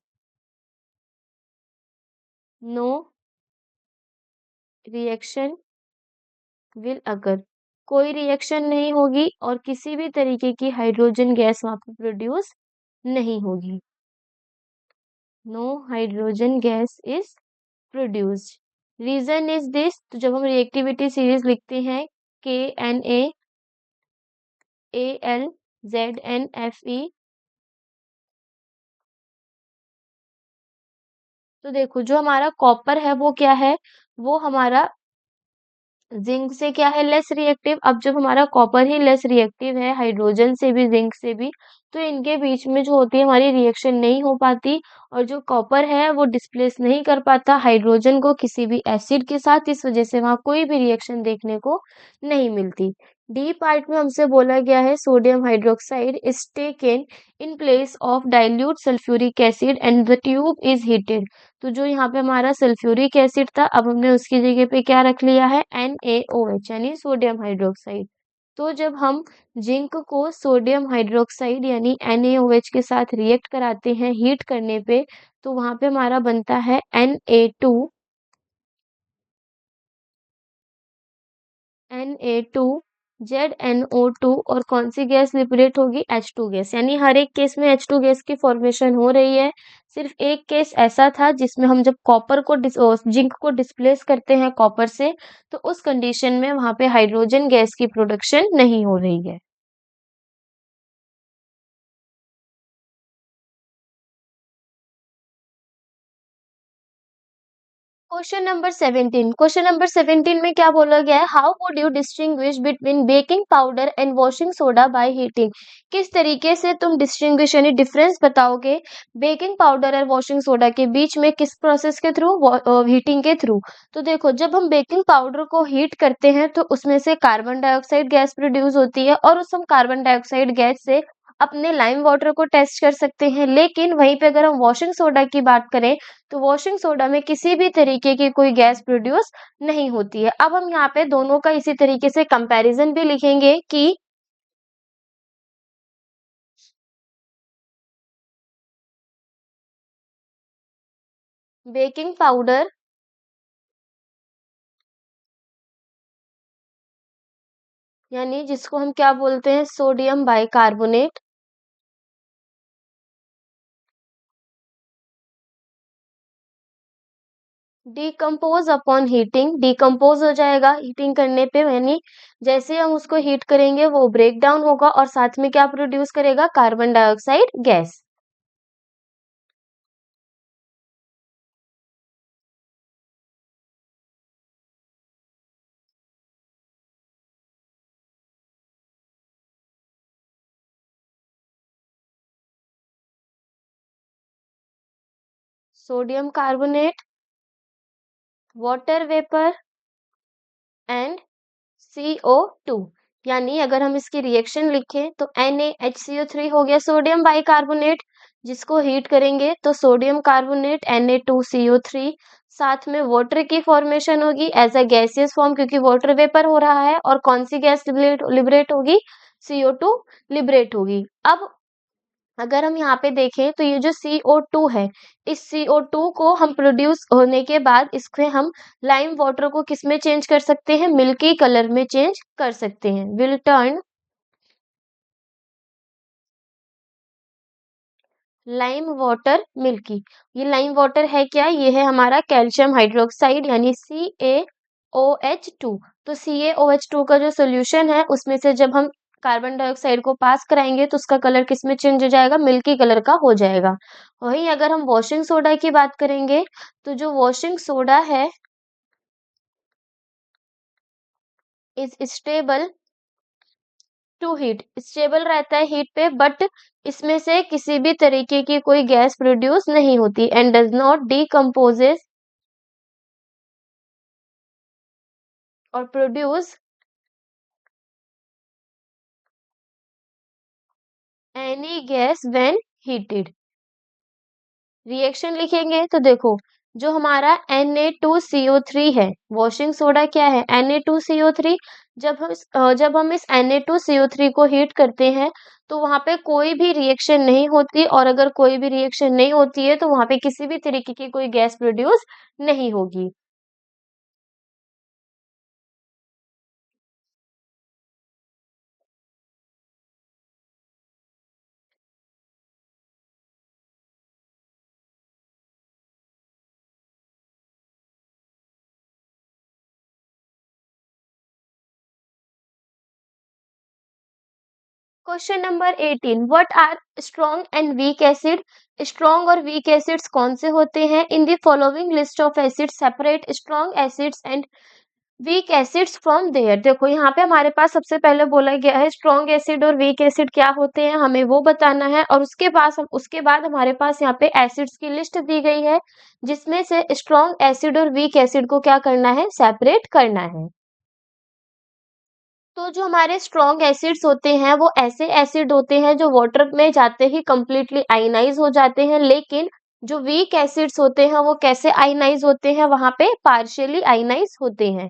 नो रिएक्शन विल अगर, कोई रिएक्शन नहीं होगी और किसी भी तरीके की हाइड्रोजन गैस वहां पे प्रोड्यूस नहीं होगी, no hydrogen gas is produced. Reason is this, तो जब हम रिएक्टिविटी सीरीज लिखते हैं KNaAlZnFe, तो देखो जो हमारा कॉपर है वो क्या है, वो हमारा जिंक से क्या है, लेस रिएक्टिव। अब जब हमारा कॉपर ही लेस रिएक्टिव है हाइड्रोजन से भी जिंक से भी, तो इनके बीच में जो होती है हमारी रिएक्शन नहीं हो पाती और जो कॉपर है वो डिस्प्लेस नहीं कर पाता हाइड्रोजन को किसी भी एसिड के साथ, इस वजह से वहां कोई भी रिएक्शन देखने को नहीं मिलती। डी पार्ट में हमसे बोला गया है sodium hydroxide is taken in place of dilute sulphuric acid and the tube is heated. तो जो यहाँ पे हमारा सल्फ्यूरिक एसिड था, अब हमने उसकी जगह पे क्या रख लिया है, NaOH यानी सोडियम हाइड्रोक्साइड। तो जब हम जिंक को सोडियम हाइड्रोक्साइड यानी NaOH के साथ रिएक्ट कराते हैं हीट करने पे, तो वहां पे हमारा बनता है Na2 ZnO2 और कौन सी गैस लिबरेट होगी, H2 गैस। यानी हर एक केस में H2 गैस की फॉर्मेशन हो रही है। सिर्फ एक केस ऐसा था जिसमें हम जब जिंक को डिस्प्लेस करते हैं कॉपर से, तो उस कंडीशन में वहां पे हाइड्रोजन गैस की प्रोडक्शन नहीं हो रही है। क्वेश्चन नंबर 17 में क्या बोला गया है, how would you distinguish between baking powder and washing soda by heating. किस तरीके से तुम डिस्टिंग्विश यानी डिफरेंस बताओगे बेकिंग पाउडर और वॉशिंग सोडा के बीच में, किस प्रोसेस के थ्रू, हीटिंग के थ्रू। तो देखो जब हम बेकिंग पाउडर को हीट करते हैं तो उसमें से कार्बन डाइऑक्साइड गैस प्रोड्यूस होती है और उस हम कार्बन डाइऑक्साइड गैस से अपने लाइम वाटर को टेस्ट कर सकते हैं, लेकिन वहीं पे अगर हम वॉशिंग सोडा की बात करें तो वॉशिंग सोडा में किसी भी तरीके की कोई गैस प्रोड्यूस नहीं होती है। अब हम यहाँ पे दोनों का इसी तरीके से कंपैरिजन भी लिखेंगे कि बेकिंग पाउडर यानी जिसको हम क्या बोलते हैं, sodium bicarbonate, decompose upon heating, decompose हो जाएगा हीटिंग करने पे, यानी जैसे हम उसको हीट करेंगे वो ब्रेक डाउन होगा और साथ में क्या प्रोड्यूस करेगा, carbon dioxide gas. Sodium carbonate, water vapour and CO2। यानी अगर हम इसकी रिएक्शन लिखें तो NaHCO3 हो गया सोडियम बाइकार्बोनेट, जिसको हीट करेंगे तो सोडियम कार्बोनेट Na2CO3, साथ में वाटर की फॉर्मेशन होगी एज अ गैसियस फॉर्म क्योंकि वाटर वेपर हो रहा है, और कौन सी गैस लिबरेट होगी, CO2 लिबरेट होगी। अब अगर हम यहाँ पे देखें तो ये जो CO2 है, इस CO2 को हम प्रोड्यूस होने के बाद इसको हम लाइम वाटर को किस में चेंज कर सकते हैं, मिल्की कलर में चेंज कर सकते हैं। Will turn lime water milky. ये लाइम वाटर है क्या, ये है हमारा कैल्शियम हाइड्रोक्साइड यानी CaOH2। तो CaOH2 का जो सोल्यूशन है उसमें से जब हम कार्बन डाइऑक्साइड को पास कराएंगे तो उसका कलर किस में चेंज हो जाएगा, मिल्की कलर का हो जाएगा। वहीं अगर हम वॉशिंग सोडा की बात करेंगे तो जो वॉशिंग सोडा है is stable to heat, stable रहता है हीट पे, बट इसमें से किसी भी तरीके की कोई गैस प्रोड्यूस नहीं होती एंड डज नॉट डीकम्पोजेस और produce any gas when heated. Reaction लिखेंगे तो देखो, जो हमारा Na2CO3 है, वॉशिंग सोडा क्या है, Na2CO3। जब हम इस Na2CO3 को हीट करते हैं तो वहां पे कोई भी रिएक्शन नहीं होती, और अगर कोई भी रिएक्शन नहीं होती है तो वहां पे किसी भी तरीके की कोई गैस प्रोड्यूस नहीं होगी। Question number 18, what are strong and weak acid. Strong और वीक एसिड्स कौन से होते हैं, in the following list of acids separate strong acids and weak acids from there. देखो यहाँ पे हमारे पास सबसे पहले बोला गया है स्ट्रॉन्ग एसिड और वीक एसिड क्या होते हैं, हमें वो बताना है, और उसके बाद हमारे पास यहाँ पे एसिड्स की लिस्ट दी गई है जिसमें से स्ट्रॉन्ग एसिड और वीक एसिड को क्या करना है, सेपरेट करना है। तो जो हमारे स्ट्रॉन्ग एसिड्स होते हैं वो ऐसे एसिड होते हैं जो वाटर में जाते ही कंप्लीटली आयनाइज हो जाते हैं, लेकिन जो वीक एसिड्स होते हैं वो कैसे आयनाइज होते हैं, वहां पे पार्शियली आयनाइज होते हैं।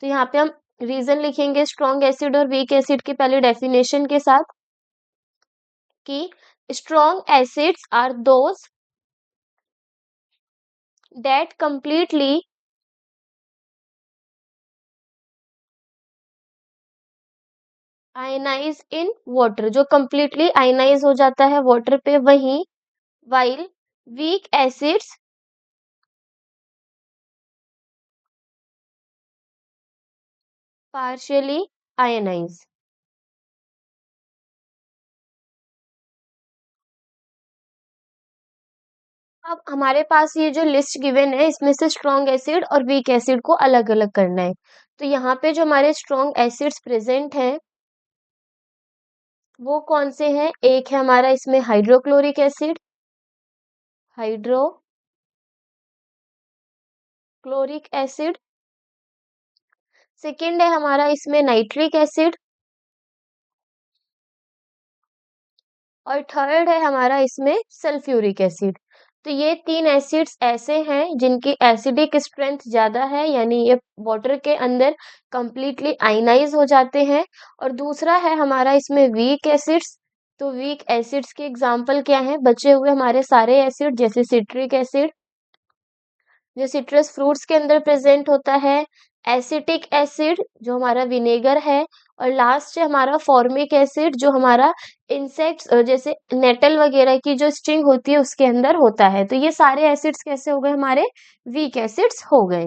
तो यहाँ पे हम रीजन लिखेंगे स्ट्रॉन्ग एसिड और वीक एसिड की पहले डेफिनेशन के साथ कि strong acids are those that completely ionize in water, जो कंप्लीटली आयनाइज हो जाता है वाटर पे, वहीं while weak acids partially ionize। अब हमारे पास ये जो लिस्ट गिवन है इसमें से स्ट्रॉन्ग एसिड और वीक एसिड को अलग अलग करना है। तो यहाँ पे जो हमारे स्ट्रॉन्ग एसिड्स प्रेजेंट हैं वो कौन से हैं, एक है हमारा इसमें hydrochloric acid, hydrochloric acid. Second है हमारा इसमें नाइट्रिक एसिड, और थर्ड है हमारा इसमें सल्फ्यूरिक एसिड। तो ये तीन एसिड्स ऐसे हैं जिनकी एसिडिक स्ट्रेंथ ज्यादा है, यानी ये वाटर के अंदर कंप्लीटली आयनाइज हो जाते हैं। और दूसरा है हमारा इसमें वीक एसिड्स। तो वीक एसिड्स के एग्जांपल क्या हैं, बचे हुए हमारे सारे एसिड जैसे सिट्रिक एसिड जो सिट्रस फ्रूट्स के अंदर प्रेजेंट होता है, एसिटिक एसिड जो हमारा विनेगर है, और लास्ट है हमारा फॉर्मिक एसिड जो हमारा इंसेक्ट्स जैसे नेटल वगैरह की जो स्टिंग होती है उसके अंदर होता है। तो ये सारे एसिड्स कैसे हो गए, हमारे वीक एसिड्स हो गए।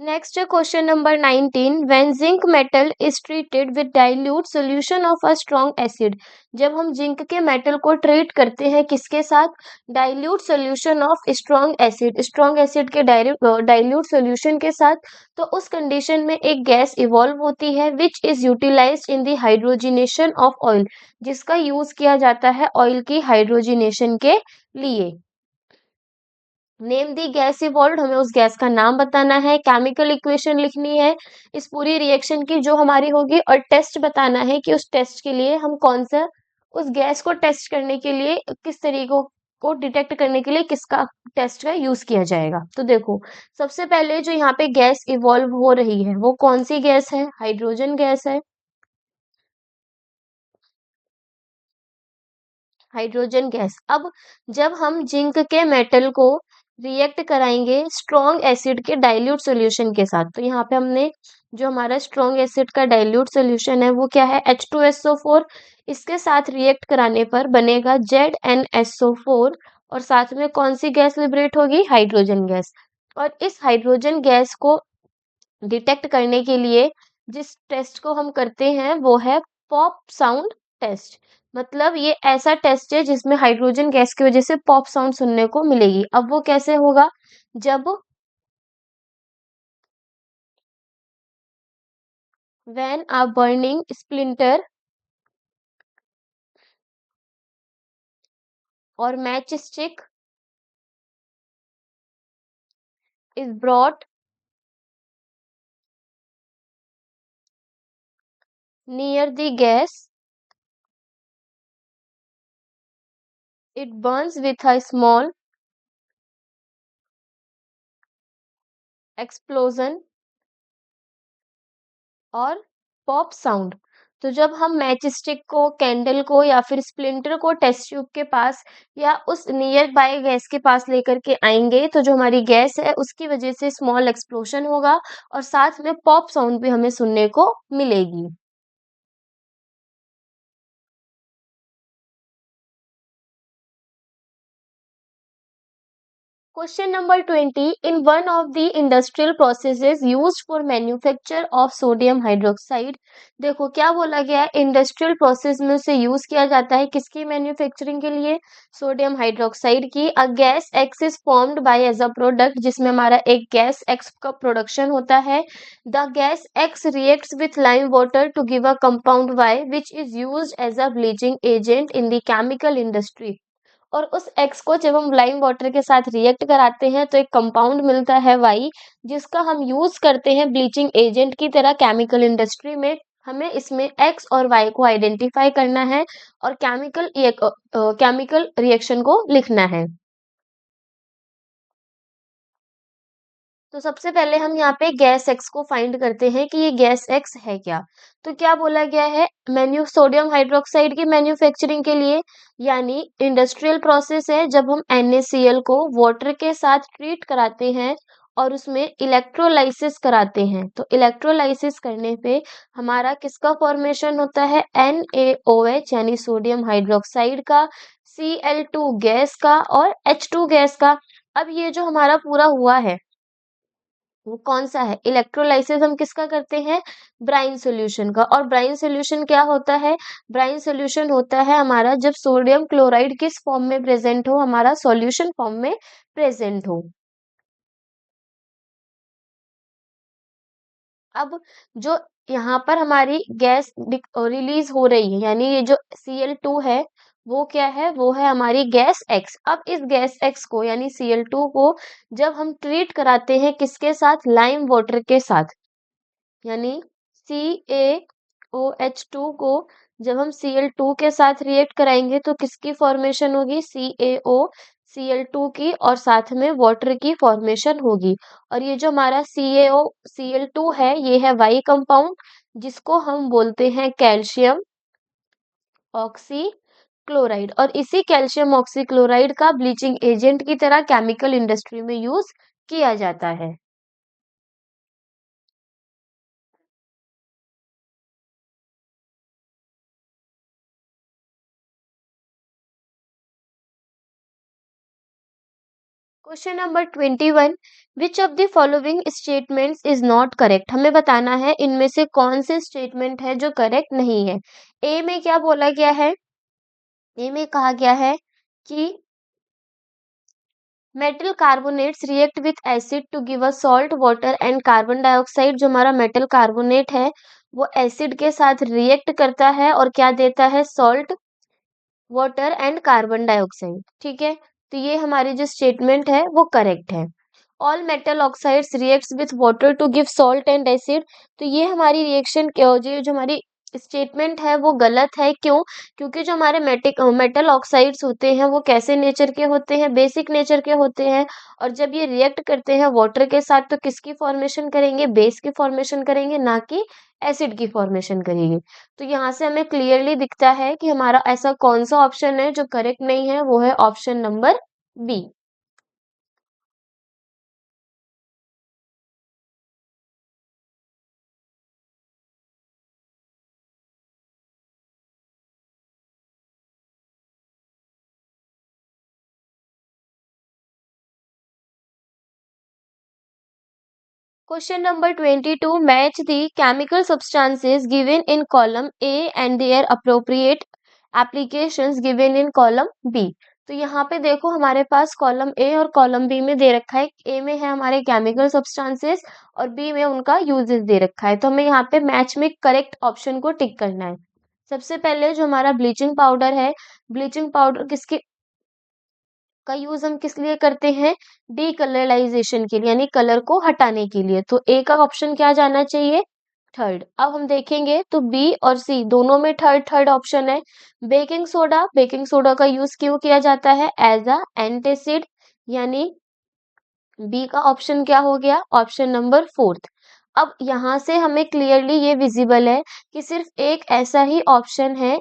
नेक्स्ट है question number 19। When zinc metal is treated with dilute solution of a strong acid. जब हम जिंक के मेटल को ट्रीट करते हैं किसके साथ? Dilute solution of strong acid के डाइल्यूट सॉल्यूशन के साथ, तो उस कंडीशन में एक गैस इवॉल्व होती है which is utilized in the hydrogenation of oil, जिसका यूज किया जाता है ऑयल की हाइड्रोजिनेशन के लिए। नेम दी गैस इवॉल्व, हमें उस गैस का नाम बताना है, केमिकल इक्वेशन लिखनी है इस पूरी रिएक्शन की जो हमारी होगी, और टेस्ट बताना है कि उस टेस्ट के लिए हम कौन सा, उस गैस को टेस्ट करने के लिए किस तरीकों को डिटेक्ट करने के लिए किसका टेस्ट का यूज किया जाएगा। तो देखो, सबसे पहले जो यहाँ पे गैस इवॉल्व हो रही है वो कौन सी गैस है? हाइड्रोजन गैस है। Hydrogen gas. अब जब हम जिंक के मेटल को रिएक्ट कराएंगे स्ट्रॉन्ग एसिड के डाइल्यूट सॉल्यूशन के साथ, तो यहाँ पे हमने जो हमारा स्ट्रॉन्ग एसिड का डाइल्यूट सॉल्यूशन है वो क्या है? H2SO4। इसके साथ रिएक्ट कराने पर बनेगा ZnSO4, और साथ में कौन सी गैस लिबरेट होगी? Hydrogen gas. और इस हाइड्रोजन गैस को डिटेक्ट करने के लिए जिस टेस्ट को हम करते हैं वो है पॉप साउंड टेस्ट। मतलब ये ऐसा टेस्ट है जिसमें हाइड्रोजन गैस की वजह से पॉप साउंड सुनने को मिलेगी। अब वो कैसे होगा? जब व्हेन अ बर्निंग स्प्लिंटर और match stick is brought near the gas, it Burns with a small explosion और पॉप साउंड। तो जब हम मैच स्टिक को, कैंडल को या फिर स्प्लिंटर को टेस्ट ट्यूब के पास या उस नियर बाय गैस के पास लेकर के आएंगे, तो जो हमारी गैस है उसकी वजह से स्मॉल एक्सप्लोशन होगा और साथ में पॉप साउंड भी हमें सुनने को मिलेगी। Question number 20. In one of the industrial processes used for manufacture of sodium hydroxide, देखो क्या बोला गया है, इंडस्ट्रियल प्रोसेस में उसे यूज किया जाता है किसकी मैन्युफैक्चरिंग के लिए? सोडियम हाइड्रोक्साइड की। A gas X is formed by as a product, जिसमें हमारा एक गैस एक्स का प्रोडक्शन होता है। The gas X reacts with lime water to give a compound Y which is used as a bleaching agent in the chemical industry. और उस x को जब हम लाइम वाटर के साथ रिएक्ट कराते हैं तो एक कंपाउंड मिलता है वाई, जिसका हम यूज करते हैं ब्लीचिंग एजेंट की तरह केमिकल इंडस्ट्री में। हमें इसमें एक्स और वाई को आइडेंटिफाई करना है और केमिकल रिएक्शन को लिखना है। तो सबसे पहले हम यहाँ पे गैस एक्स को फाइंड करते हैं कि ये गैस एक्स है क्या। तो क्या बोला गया है, मैन्यू सोडियम हाइड्रोक्साइड की मैन्युफैक्चरिंग के लिए, यानी इंडस्ट्रियल प्रोसेस है जब हम NaCl को वाटर के साथ ट्रीट कराते हैं और उसमें इलेक्ट्रोलाइसिस कराते हैं। तो इलेक्ट्रोलाइसिस करने पे हमारा किसका फॉर्मेशन होता है? NaOH यानी सोडियम हाइड्रोक्साइड का, Cl2 गैस का और H2 गैस का। अब ये जो हमारा पूरा हुआ है वो कौन सा है? इलेक्ट्रोलाइसिस हम किसका करते हैं? ब्राइन सॉल्यूशन का। और ब्राइन सॉल्यूशन क्या होता है? ब्राइन सॉल्यूशन होता है हमारा जब सोडियम क्लोराइड किस फॉर्म में प्रेजेंट हो? हमारा सॉल्यूशन फॉर्म में प्रेजेंट हो। अब जो यहाँ पर हमारी गैस रिलीज हो रही है, यानी ये जो Cl2 है वो क्या है? वो है हमारी गैस एक्स। अब इस गैस एक्स को यानी Cl2 को जब हम ट्रीट कराते हैं किसके साथ? लाइम वाटर के साथ, यानी CaOH2 को जब हम Cl2 के साथ रिएक्ट कराएंगे तो किसकी फॉर्मेशन होगी? CaOCl2 की, और साथ में वाटर की फॉर्मेशन होगी। और ये जो हमारा CaOCl2 है ये है वाई कंपाउंड, जिसको हम बोलते हैं कैल्शियम ऑक्सी क्लोराइड, और इसी कैल्शियम ऑक्सी क्लोराइड का ब्लीचिंग एजेंट की तरह केमिकल इंडस्ट्री में यूज किया जाता है। Question number 21, which of the following statements is not correct. हमें बताना है इनमें से कौन से स्टेटमेंट है जो करेक्ट नहीं है। ए में क्या बोला गया है? ए में कहा गया है कि metal carbonates react with acid to give a salt water and carbon dioxide. जो हमारा मेटल कार्बोनेट है वो एसिड के साथ रिएक्ट करता है और क्या देता है? Salt water and carbon dioxide. ठीक है, तो ये हमारी जो स्टेटमेंट है वो करेक्ट है। All metal oxides reacts with water to give salt and acid. तो ये हमारी रिएक्शन जो हमारी स्टेटमेंट है वो गलत है। क्यों? क्योंकि जो हमारे मेटल ऑक्साइड्स होते हैं वो कैसे नेचर के होते हैं? बेसिक नेचर के होते हैं। और जब ये रिएक्ट करते हैं वाटर के साथ तो किसकी फॉर्मेशन करेंगे? बेस की फॉर्मेशन करेंगे, ना कि एसिड की फॉर्मेशन करेंगे। तो यहाँ से हमें क्लियरली दिखता है कि हमारा ऐसा कौन सा ऑप्शन है जो करेक्ट नहीं है, वो है option number B. Question number 22, match the chemical substances given in column A and their appropriate applications given in column B। तो यहाँ पे देखो हमारे पास कॉलम ए और कॉलम बी में दे रखा है। ए में है हमारे केमिकल सब्सटेंसेस और बी में उनका यूजेस दे रखा है। तो हमें यहाँ पे मैच में करेक्ट ऑप्शन को टिक करना है। सबसे पहले जो हमारा ब्लीचिंग पाउडर है, ब्लीचिंग पाउडर किसके का यूज हम किस लिए करते हैं? डीकलराइजेशन के लिए, यानी कलर को हटाने के लिए। तो ए का ऑप्शन क्या जाना चाहिए? थर्ड। अब हम देखेंगे तो बी और सी दोनों में थर्ड थर्ड ऑप्शन है। बेकिंग सोडा, बेकिंग सोडा का यूज क्यों किया जाता है? एज अ एंटासिड, यानी बी का ऑप्शन क्या हो गया? Option number fourth. अब यहाँ से हमें क्लियरली ये विजिबल है कि सिर्फ एक ऐसा ही ऑप्शन है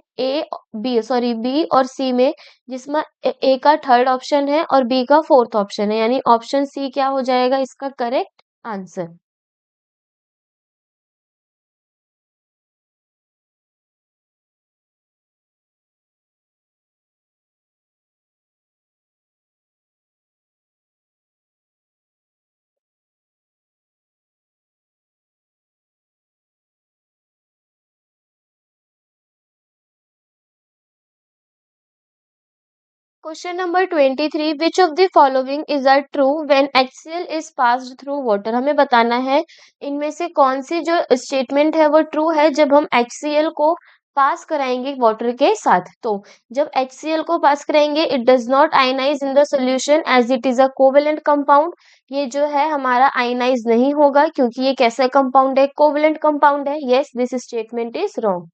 बी और सी में जिसमें ए का थर्ड ऑप्शन है और बी का फोर्थ ऑप्शन है, यानी ऑप्शन सी क्या हो जाएगा इसका correct answer. Question number 23, which of the following is are true when HCl is passed through water. हमें बताना है इनमें से कौन सी जो स्टेटमेंट है वो ट्रू है जब हम HCl को पास कराएंगे वाटर के साथ। तो जब HCl को पास कराएंगे it does not ionize in the solution as it is a covalent compound. ये जो है हमारा आयनाइज नहीं होगा क्योंकि ये कैसा कंपाउंड है? कोवेलेंट कंपाउंड है। Yes, this statement is wrong.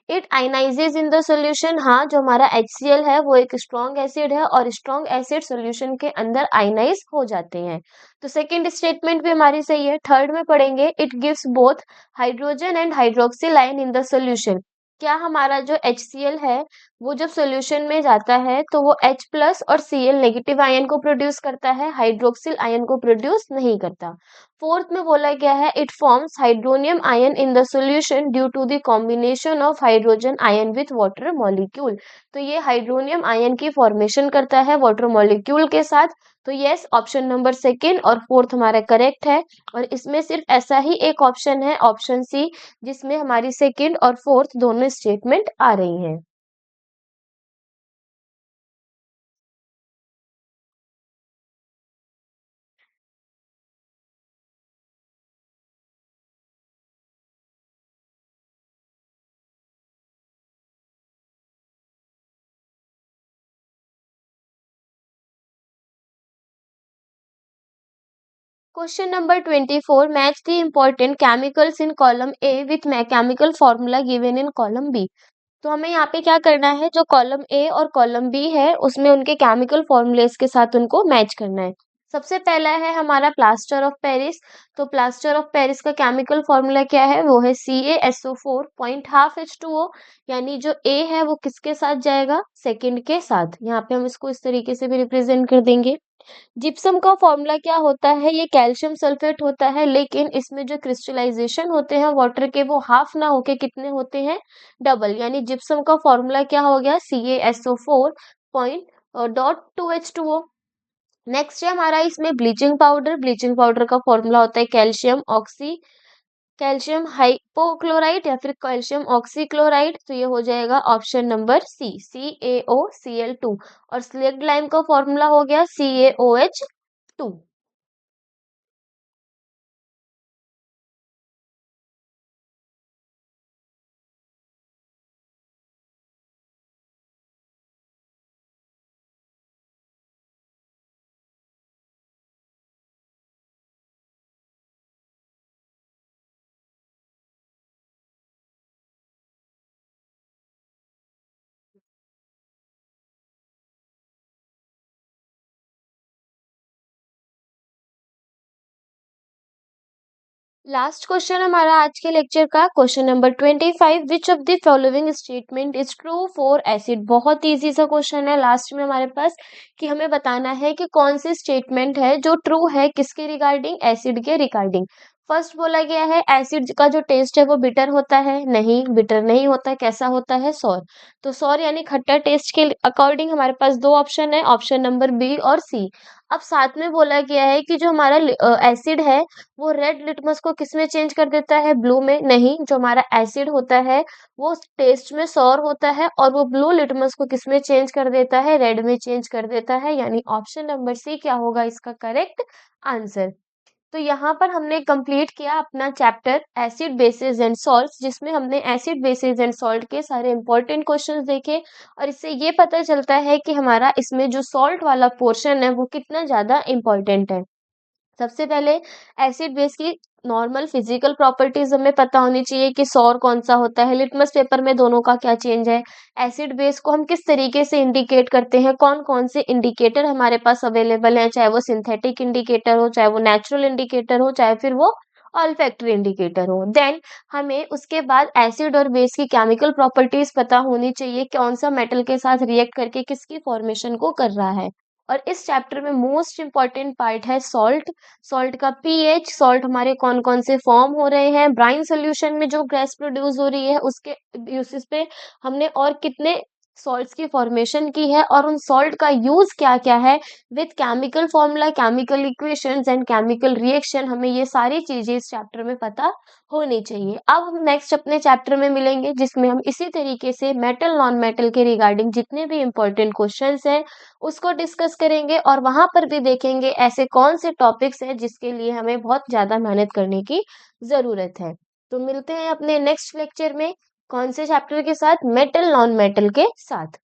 It ionises in the solution. हाँ, जो हमारा HCl है वो एक स्ट्रॉन्ग एसिड है और स्ट्रॉन्ग एसिड सॉल्यूशन के अंदर आयनाइज हो जाते हैं। तो सेकंड स्टेटमेंट भी हमारी सही है। थर्ड में पढ़ेंगे it gives both hydrogen and hydroxyl ion in the solution. क्या हमारा जो HCl है वो जब सॉल्यूशन में जाता है तो वो H प्लस और Cl नेगेटिव आयन को प्रोड्यूस करता है, हाइड्रोक्सिल आयन को प्रोड्यूस नहीं करता। फोर्थ में बोला गया है it forms hydronium ion in the solution due to the combination of hydrogen ion with water molecule. तो ये हाइड्रोनियम आयन की फॉर्मेशन करता है वाटर मॉलिक्यूल के साथ। तो यस, ऑप्शन नंबर सेकेंड और फोर्थ हमारा करेक्ट है। और इसमें सिर्फ ऐसा ही एक ऑप्शन है, ऑप्शन सी, जिसमें हमारी सेकेंड और फोर्थ दोनों स्टेटमेंट आ रही हैं। Question number 24, match the important chemicals in column A with chemical formula given in column B. तो हमें यहाँ पे क्या करना है, जो कॉलम ए और कॉलम बी है उसमें उनके केमिकल फॉर्मूलेस के साथ उनको मैच करना है। सबसे पहला है हमारा प्लास्टर ऑफ पेरिस। तो प्लास्टर ऑफ पेरिस का केमिकल फॉर्मूला क्या है? वो है CaSO4 पॉइंट हाफ H2O, यानी जो ए है वो किसके साथ जाएगा? सेकंड के साथ। यहाँ पे हम इसको इस तरीके से भी रिप्रेजेंट कर देंगे। जिप्सम का फॉर्मूला क्या होता है? ये कैल्शियम सल्फेट होता है, लेकिन इसमें जो क्रिस्टलाइजेशन होते हैं वाटर के वो हाफ ना होके कितने होते हैं? डबल। यानी जिप्सम का फॉर्मूला क्या हो गया? CaSO4 point dot 2H2O। Next है हमारा इसमें ब्लीचिंग पाउडर का फॉर्मूला होता है कैल्शियम हाइपोक्लोराइड या फिर कैल्शियम ऑक्सीक्लोराइड। तो ये हो जाएगा ऑप्शन नंबर सी, CaOCl2। और स्लेक्ट लाइम का फॉर्मूला हो गया CaOH2। लास्ट क्वेश्चन हमारा आज के लेक्चर का question number 25, which of the following statement is true for acid. बहुत इजी सा क्वेश्चन है लास्ट में हमारे पास, कि हमें बताना है कि कौन सी स्टेटमेंट है जो ट्रू है, किसके रिगार्डिंग, एसिड के रिगार्डिंग। फर्स्ट बोला गया है एसिड का जो टेस्ट है वो बिटर होता है, नहीं बिटर नहीं होता, कैसा होता है, सॉर। तो सॉर यानी खट्टा टेस्ट के अकॉर्डिंग हमारे पास दो ऑप्शन है, ऑप्शन नंबर बी और सी। अब साथ में बोला गया है कि जो हमारा एसिड है वो रेड लिटमस को किसमें चेंज कर देता है, ब्लू में। नहीं, जो हमारा एसिड होता है वो टेस्ट में सॉर होता है और वो ब्लू लिटमस को किसमें चेंज कर देता है, रेड में चेंज कर देता है। यानी ऑप्शन नंबर सी क्या होगा इसका करेक्ट आंसर। तो यहाँ पर हमने कंप्लीट किया अपना chapter acid basis and salts, जिसमें हमने एसिड बेसिस एंड सॉल्ट के सारे इंपॉर्टेंट क्वेश्चंस देखे। और इससे ये पता चलता है कि हमारा इसमें जो सॉल्ट वाला पोर्शन है वो कितना ज़्यादा इम्पोर्टेंट है। सबसे पहले एसिड बेस की नॉर्मल फिजिकल प्रॉपर्टीज हमें पता होनी चाहिए कि सौर कौन सा होता है, लिटमस पेपर में दोनों का क्या चेंज है, एसिड बेस को हम किस तरीके से इंडिकेट करते हैं, कौन कौन से इंडिकेटर हमारे पास अवेलेबल है, चाहे वो सिंथेटिक इंडिकेटर हो, चाहे वो नेचुरल इंडिकेटर हो, चाहे फिर वो ऑल्फैक्टरी इंडिकेटर हो। देन हमें उसके बाद एसिड और बेस की केमिकल प्रॉपर्टीज पता होनी चाहिए, कौन सा मेटल के साथ रिएक्ट करके किसकी फॉर्मेशन को कर रहा है। और इस चैप्टर में मोस्ट इंपॉर्टेंट पार्ट है सॉल्ट। सॉल्ट का पीएच, सॉल्ट हमारे कौन कौन से फॉर्म हो रहे हैं, ब्राइन सोल्यूशन में जो गैस प्रोड्यूस हो रही है उसके बेसिस पे हमने और कितने सॉल्ट्स की फॉर्मेशन की है और उन सॉल्ट का यूज क्या क्या है, with chemical formula, chemical equations and chemical reaction. हमें ये सारी चीजें इस चैप्टर में पता होनी चाहिए। अब हम नेक्स्ट अपने चैप्टर में मिलेंगे जिसमें हम इसी तरीके से मेटल नॉन मेटल के रिगार्डिंग जितने भी इंपॉर्टेंट क्वेश्चंस हैं उसको डिस्कस करेंगे, और वहां पर भी देखेंगे ऐसे कौन से टॉपिक्स हैं जिसके लिए हमें बहुत ज्यादा मेहनत करने की जरूरत है। तो मिलते हैं अपने नेक्स्ट लेक्चर में कौन से चैप्टर के साथ, मेटल नॉन मेटल के साथ।